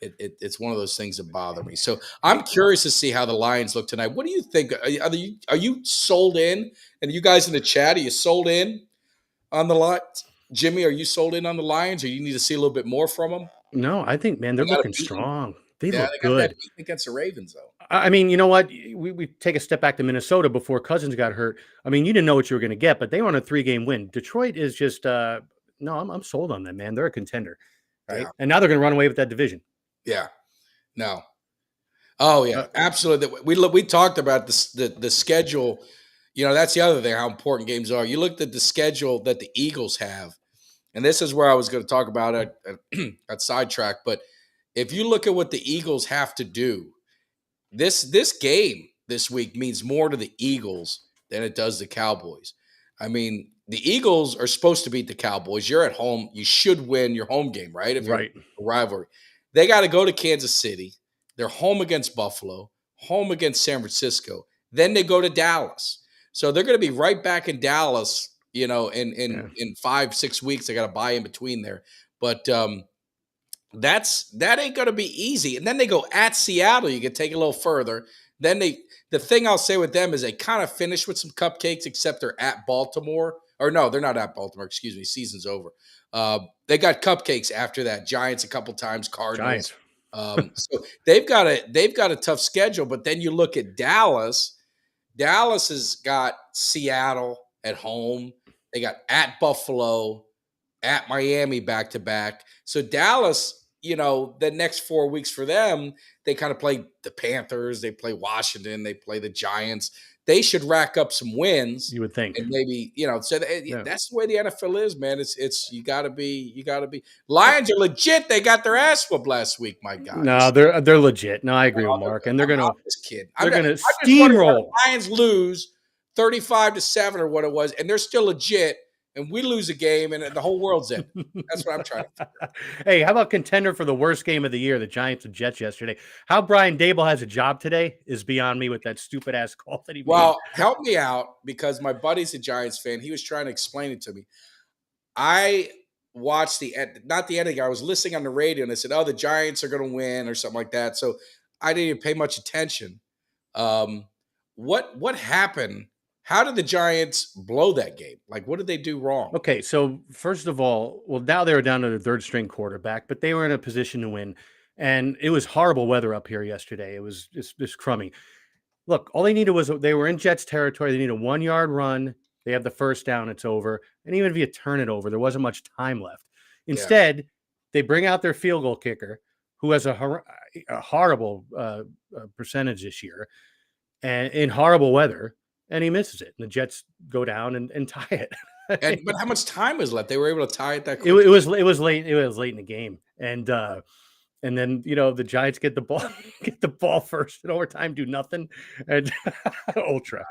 it's one of those things that bother me. So I'm curious to see how the Lions look tonight. What do you think? Are you sold in? And you guys in the chat, are you sold in on the Lions? Jimmy, are you sold in on the Lions, or you need to see a little bit more from them? No, I think, man, they're looking strong. They look good against the Ravens, though. You know what? We take a step back to Minnesota before Cousins got hurt. You didn't know what you were going to get, but they were on a 3-game win. Detroit is just no. I'm sold on them, man. They're a contender, right? Yeah. And now they're going to run away with that division. Yeah. No. Oh yeah, absolutely. We talked about the schedule. That's the other thing, how important games are. You looked at the schedule that the Eagles have, and this is where I was going to talk about it at sidetrack. But if you look at what the Eagles have to do, this game this week means more to the Eagles than it does the Cowboys. The Eagles are supposed to beat the Cowboys. You're at home. You should win your home game, right? If you're a rivalry. They got to go to Kansas City. They're home against Buffalo, home against San Francisco. Then they go to Dallas. So they're going to be right back in Dallas, in 5-6 weeks. They got to buy in between there. But that ain't going to be easy. And then they go at Seattle. You can take it a little further. Then the thing I'll say with them is they kind of finish with some cupcakes, except they're at Baltimore. Or no, they're not at Baltimore. Excuse me. Season's over. They got cupcakes after that. Giants a couple times, Cardinals. So they've got a tough schedule. But then you look at Dallas. Dallas has got Seattle at home. They got at Buffalo, at Miami back to back. So Dallas, the next 4 weeks for them, they kind of play the Panthers, they play Washington, they play the Giants. They should rack up some wins. You would think, and maybe that's the way the NFL is, man. It's you got to be. Lions are legit. They got their ass whooped last week, my guys. No, they're legit. No, I agree with Mark, and they're gonna steamroll. Lions lose 35-7 or what it was, and they're still legit. and we lose a game, and the whole world's in. That's what I'm trying to. Hey, how about contender for the worst game of the year, the Giants and Jets yesterday? How Brian Dable has a job today is beyond me with that stupid ass call that he made. Well, help me out because my buddy's a Giants fan. He was trying to explain it to me. I watched not the ending. I was listening on the radio and they said, "Oh, the Giants are going to win" or something like that. So I didn't even pay much attention. What happened? How did the Giants blow that game? Like, what did they do wrong? Okay, so first of all, well, now they were down to their third string quarterback, but they were in a position to win. And it was horrible weather up here yesterday. It was just crummy. Look, all they needed was they were in Jets territory. They need a 1 yard run. They have the first down. It's over. And even if you turn it over, there wasn't much time left. Instead, they bring out their field goal kicker, who has a horrible percentage this year, and in horrible weather, and he misses it. And the Jets go down and tie it. But how much time was left? They were able to tie it that it quick. was late. It was late in the game, and then the Giants get the ball first in overtime, do nothing, and ultra,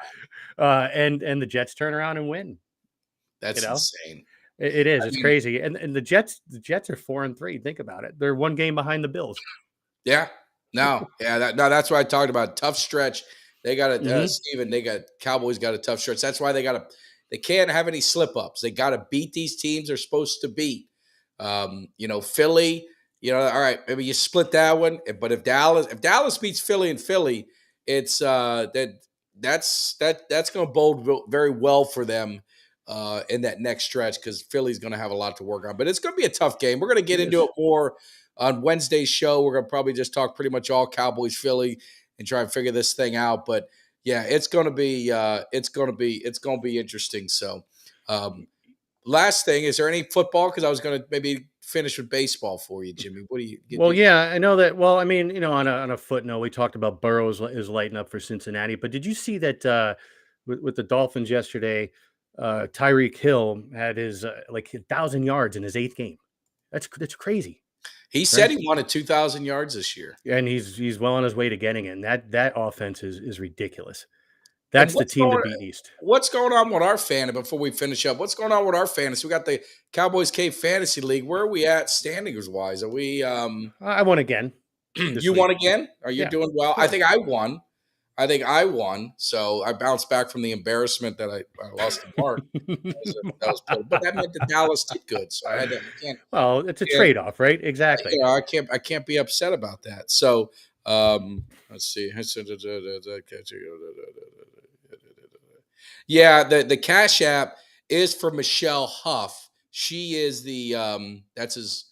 and the Jets turn around and win. That's insane. It is. It's crazy. And the Jets are 4-3. Think about it. They're one game behind the Bills. Yeah. That's what I talked about. Tough stretch. They got Steven. Cowboys got a tough stretch. That's why they can't have any slip ups. They got to beat these teams they're supposed to beat. Philly. All right, maybe you split that one. But if Dallas beats Philly and Philly, it's that's going to bode very well for them in that next stretch because Philly's going to have a lot to work on. But it's going to be a tough game. We're going to get into it more on Wednesday's show. We're going to probably just talk pretty much all Cowboys Philly and try and figure this thing out. But yeah, it's going to be interesting. So, last thing, is there any football? Because I was going to maybe finish with baseball for you, Jimmy. What do you? Yeah, I know that. Well, I mean, on a footnote, we talked about Burrows is lighting up for Cincinnati, but did you see that with the Dolphins yesterday? Tyreek Hill had his 1,000 yards in his 8th game. That's crazy. He said he wanted 2,000 yards this year, and he's well on his way to getting it. And that offense is ridiculous. That's the team to beat East. What's going on with our fantasy before we finish up? What's going on with our fantasy? We got the Cowboys Cave Fantasy League. Where are we at standings wise? Are we? I won again. You won again? Are you doing well? Yeah. I think I won. So I bounced back from the embarrassment that I lost to Mark. But that meant that Dallas did good. So I can't. Well, it's a trade-off, right? Exactly. I can't be upset about that. So let's see. Yeah, the Cash App is for Michelle Huff. She is the that's his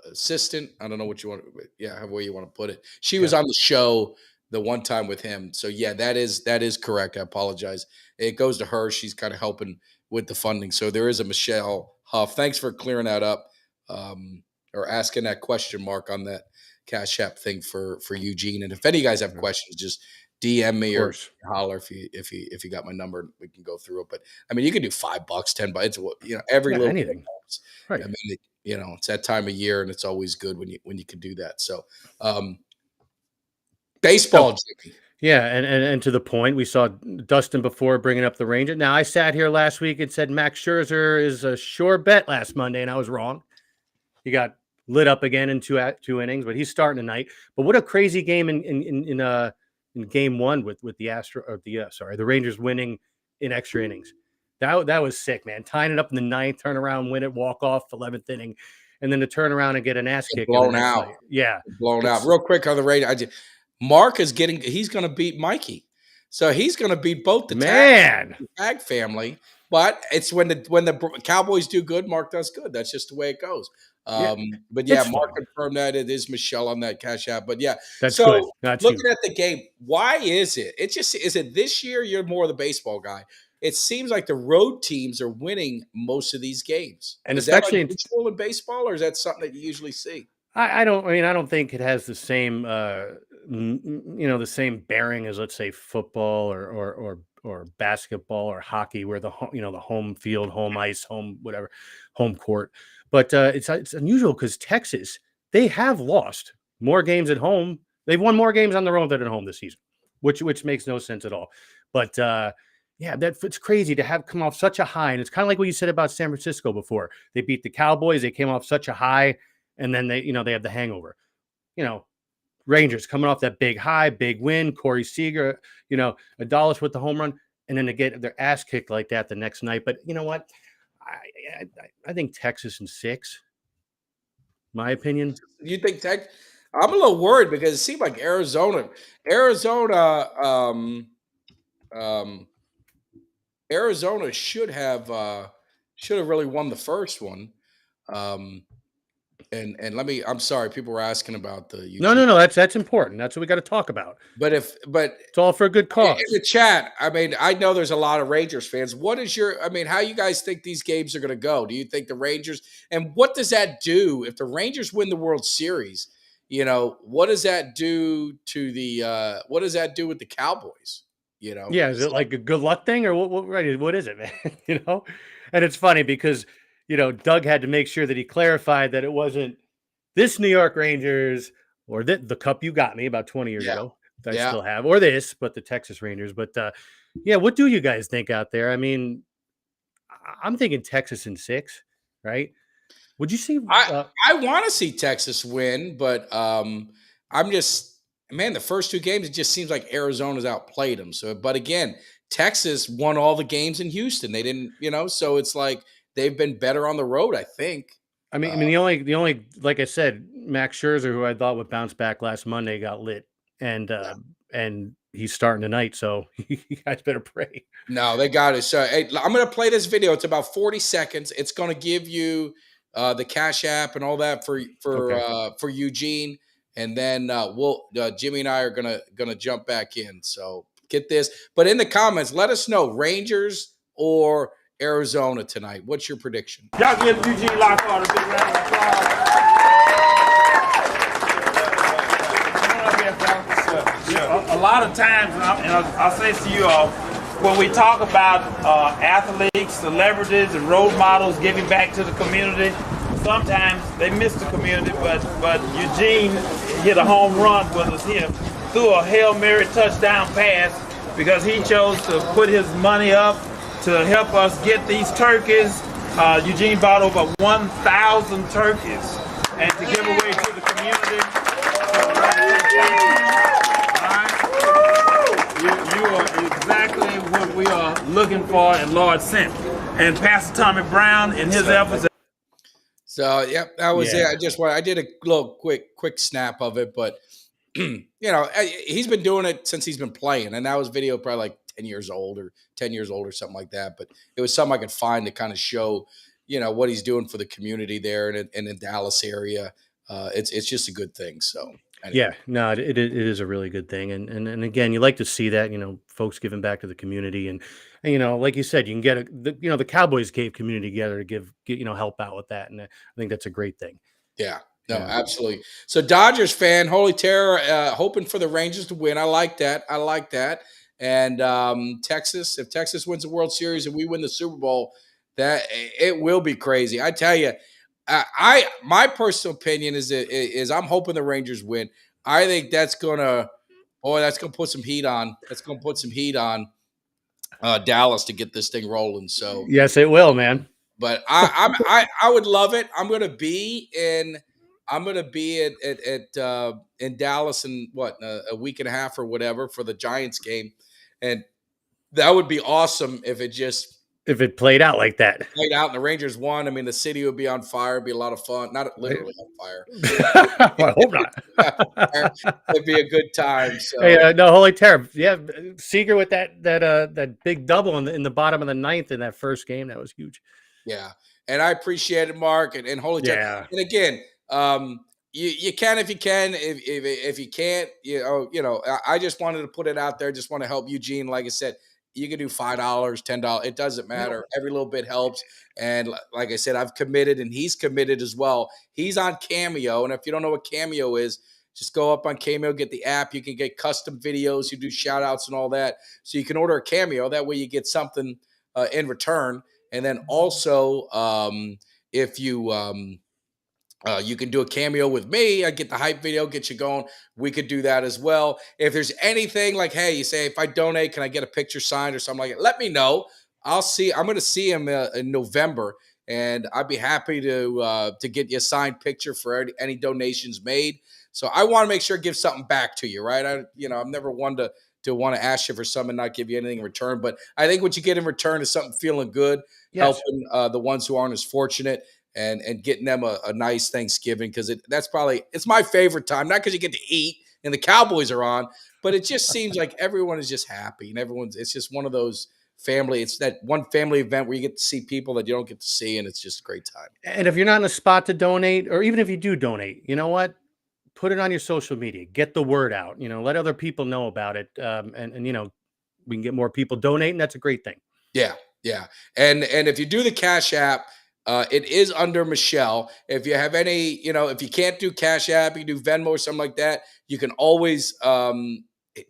assistant. I don't know what you want. However you want to put it. She was on the show the one time with him. So yeah, that is correct. I apologize. It goes to her. She's kind of helping with the funding. So there is a Michelle Huff. Thanks for clearing that up or asking that question mark on that Cash App thing for Eugene. And if any of you guys have questions, just DM me or holler if you got my number. We can go through it. But I mean, you can do $5, $10. It's every little anything. Helps. Right. I mean, it's that time of year, and it's always good when you can do that. So, baseball, Jimmy. Yeah, and to the point, we saw Dustin before bringing up the Rangers. Now, I sat here last week and said Max Scherzer is a sure bet last Monday, and I was wrong. He got lit up again in two innings, but he's starting tonight. But what a crazy game in game one with the Rangers winning in extra innings. That was sick, man. Tying it up in the 9th, turn around, win it, walk off 11th inning, and then to turn around and get an ass kick. Blown out. Yeah. Blown out. Real quick on the radio. Mark he's going to beat Mikey. So he's going to beat both the Tag family. But it's when the Cowboys do good, Mark does good. That's just the way it goes. But yeah, Mark confirmed that it is Michelle on that Cash App. But yeah, that's good. That's looking at the game, why is it? Is it this year? You're more the baseball guy. It seems like the road teams are winning most of these games. And is that unusual in baseball, or is that something that you usually see? I don't think it has the same the same bearing as, let's say, football or basketball or hockey, where the home field, home ice, home whatever, home court. But it's unusual because Texas, they have lost more games at home. They've won more games on the road than at home this season, which makes no sense at all. But Yeah, it's crazy to have come off such a high. And it's kind of like what you said about San Francisco before. They beat the Cowboys, they came off such a high, and then they have the hangover. You know, Rangers coming off that big high, big win, Corey Seager, Adalis with the home run, and then they get their ass kicked like that the next night. But you know what? I think Texas in 6, my opinion. You think Tech? I'm a little worried because it seemed like Arizona, um, Arizona should have really won the first one. Um, and I'm sorry, people were asking about the No, Eugene, no, no. That's important. That's what we got to talk about. but It's all for a good in cause. the chat, I mean, I know there's a lot of Rangers fans. What is I mean, how you guys think these games are going to go? Do you think the Rangers, and what does that do if the Rangers win the World Series? What does that do to what does that do with the Cowboys? Yeah, is it like a good luck thing or what is it, man? And it's funny because Doug had to make sure that he clarified that it wasn't this New York Rangers or the cup you got me about 20 years Yeah, ago that I yeah. still have, or this, but the Texas Rangers. But yeah, what do you guys think out there? I mean, I'm thinking Texas in 6, right? Would you see? I want to see Texas win, but I'm just, man, the first 2 games it just seems like Arizona's outplayed them. So, but again, Texas won all the games in Houston. They didn't, so it's like they've been better on the road, I think. I mean, the only, like I said, Max Scherzer, who I thought would bounce back last Monday, got lit, and Yeah. and he's starting tonight, so you guys better pray. No, they got it. So hey, I'm going to play this video. It's about 40 seconds. It's going to give you the Cash App and all that Okay. For Eugene, and then Jimmy and I are gonna jump back in. So get this. But in the comments, let us know Rangers or Arizona tonight. What's your prediction? Y'all give Eugene Lockhart a big round of applause. A lot of times, and I'll say this to you all, when we talk about athletes, celebrities, and role models giving back to the community, sometimes they miss the community, but Eugene hit a home run with us here through a Hail Mary touchdown pass because he chose to put his money up to help us get these turkeys. Eugene bought over 1,000 turkeys and to give away to the community. You are exactly what we are looking for and Lord sent. And Pastor Tommy Brown in his efforts. So yep, that was Yeah. it. I did a little quick snap of it, but he's been doing it since he's been playing, and that was video probably like 10 years old or something like that. But it was something I could find to kind of show, what he's doing for the community there and in the Dallas area. It's just a good thing. So anyway. Yeah, no, it is a really good thing, and again, you like to see that folks giving back to the community, and like you said, you can get the Cowboys gave community together to give help out with that, and I think that's a great thing. Yeah. No, Yeah. absolutely. So Dodgers fan, Holy Terror, hoping for the Rangers to win. I like that. And Texas, if Texas wins the World Series and we win the Super Bowl, that it will be crazy. I tell you, my personal opinion is I'm hoping the Rangers win. I think that's gonna put some heat on. That's gonna put some heat on Dallas to get this thing rolling. So Yes, it will, man. but I would love it. I'm gonna be in in Dallas in a week and a half or whatever for the Giants game, and that would be awesome if It played out like that. played out and the Rangers won. I mean, the city would be on fire. It'd be a lot of fun. Not literally on fire. Well, I hope not. It'd be a good time. So Hey, no, Holy Terror. Yeah, Seager with that big double in the bottom of the ninth in that first game. That was huge. yeah, and I appreciate it, Mark, and Holy Terror. Yeah. And again, you can if you can. If you can't, I just wanted to put it out there. Just want to help Eugene. Like I said, you can do $5, $10. It doesn't matter. Every little bit helps. And like I said, I've committed, and he's committed as well. He's on Cameo, and if you don't know what Cameo is, just go up on Cameo, get the app. You can get custom videos. You do shout outs and all that. So you can order a Cameo. That way you get something in return. And then also, if you You can do a cameo with me. I get the hype video, get you going. We could do that as well. If there's anything like, hey, you say, if I donate, can I get a picture signed or something like that? Let me know. I'll see. I'm going to see him in November, and I'd be happy to get you a signed picture for any donations made. So I want to make sure I give something back to you, right? I'm never one to want to ask you for something and not give you anything in return. But I think what you get in return is something feeling good, Yes. helping the ones who aren't as fortunate and getting them a nice Thanksgiving, because it's my favorite time, not because you get to eat and the Cowboys are on, but it just seems like everyone is just happy and it's just one of those it's that one family event where you get to see people that you don't get to see, and it's just a great time. And if you're not in a spot to donate, or even if you do donate, you know what? Put it on your social media. Get the word out. Let other people know about it. And we can get more people donating. That's a great thing. Yeah, yeah. And if you do the Cash App, it is under Michelle. If you have any, if you can't do Cash App, you do Venmo or something like that, you can always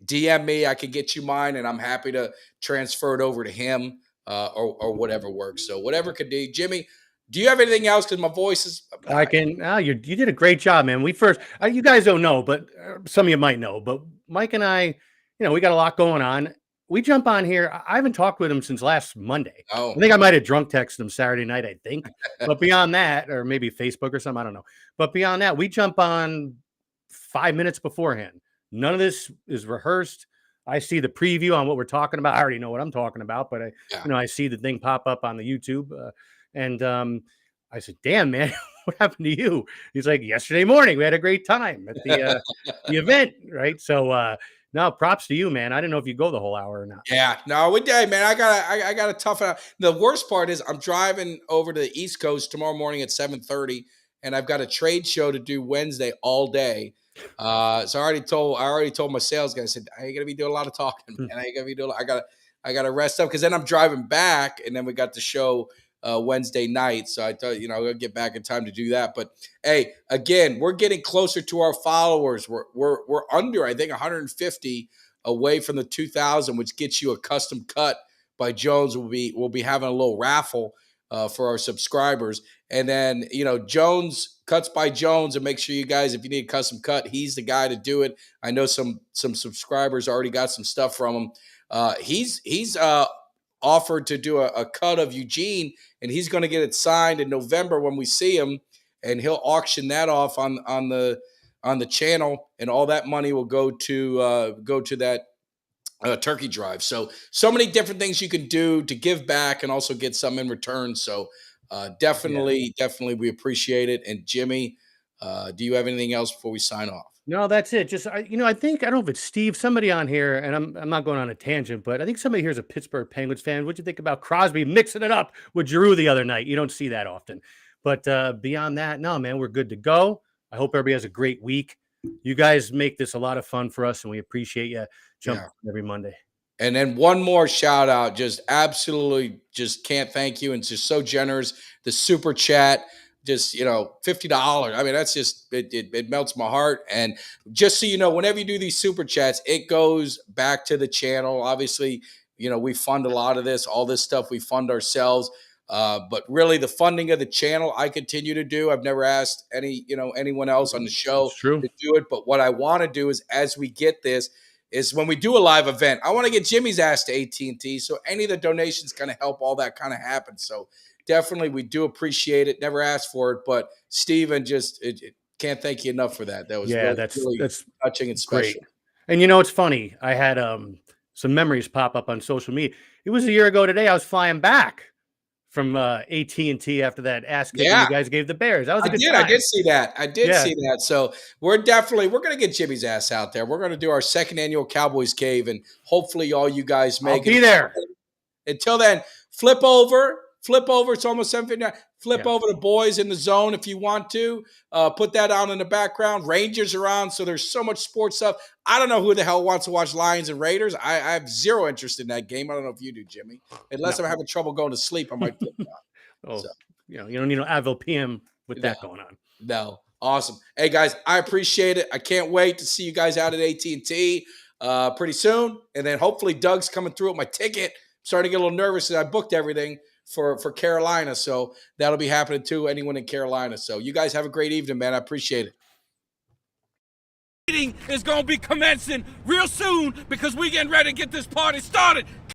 DM me. I can get you mine, and I'm happy to transfer it over to him or whatever works. So whatever could be. Jimmy, do you have anything else? Because my voice is. I can. You did a great job, man. We first, you guys don't know, but some of you might know. But Mike and I, we got a lot going on. We jump on here. I haven't talked with him since last Monday. Oh. I think I might have drunk texted him Saturday night, I think. But beyond that, or maybe Facebook or something, I don't know. But beyond that, we jump on 5 minutes beforehand. None of this is rehearsed. I see the preview on what we're talking about. I already know what I'm talking about, but I see the thing pop up on the YouTube, and I said, "Damn, man, what happened to you?" He's like, "Yesterday morning, we had a great time at the event, right?" So, no, props to you, man. I didn't know if you go the whole hour or not. Yeah, no, we did, man. I got to tough it out. The worst part is I'm driving over to the East Coast tomorrow morning at 7:30, and I've got a trade show to do Wednesday all day. So I already told my sales guy, I said, I ain't gonna be doing a lot of talking, man. I ain't gonna be doing. I gotta rest up, because then I'm driving back, and then we got the show Wednesday night. So I thought, I'll get back in time to do that. But hey, again, we're getting closer to our followers. We're under, I think, 150 away from the 2,000, which gets you a custom cut by Jones. We'll be having a little raffle for our subscribers. And then, Jones Cuts by Jones, and make sure you guys, if you need a custom cut, he's the guy to do it. I know some subscribers already got some stuff from him. He's offered to do a cut of Eugene, and he's going to get it signed in November when we see him, and he'll auction that off on the channel, and all that money will go to that turkey drive. So many different things you can do to give back and also get some in return. So definitely we appreciate it. And Jimmy, do you have anything else before we sign off? No, that's it. Just I think, I don't know if it's Steve, somebody on here, and I'm not going on a tangent, but I think somebody here is a Pittsburgh Penguins fan. What'd you think about Crosby mixing it up with Giroux the other night? You don't see that often. But beyond that, no, man, we're good to go. I hope everybody has a great week. You guys make this a lot of fun for us, and we appreciate you jumping every Monday. And then one more shout out, just absolutely just can't thank you. And just so generous. The super chat, just, $50. I mean, that's just, it melts my heart. And just so you know, whenever you do these super chats, it goes back to the channel. Obviously, we fund a lot of this, all this stuff we fund ourselves. But really the funding of the channel, I continue to do. I've never asked anyone else on the show to do it. But what I want to do is, as we get this, is when we do a live event, I want to get Jimmy's ass to AT&T. So any of the donations kind of help all that kind of happen. So definitely, we do appreciate it. Never asked for it, but Steven, just can't thank you enough for that. That was really that's touching and special. Great. And it's funny. I had some memories pop up on social media. It was a year ago today. I was flying back from AT&T after that ass kicking you guys gave the Bears. That was a good time. I did see that. See that. So we're going to get Jimmy's ass out there. We're going to do our second annual Cowboys Cave, and hopefully all you guys make it. I'll be there. Until then, flip over. It's almost 7:59. Flip over the Boys in the Zone if you want to. Put that on in the background. Rangers are on, so there's so much sports stuff. I don't know who the hell wants to watch Lions and Raiders. I have zero interest in that game. I don't know if you do, Jimmy. Unless I'm having trouble going to sleep, I might flip it on. You don't need no Advil PM with that going on. No. Awesome. Hey, guys, I appreciate it. I can't wait to see you guys out at AT&T pretty soon. And then hopefully Doug's coming through with my ticket. I'm starting to get a little nervous as I booked everything for Carolina. So that'll be happening too. Anyone in Carolina. So you guys have a great evening, man. I appreciate it. Is going to be commencing real soon because we getting ready to get this party started.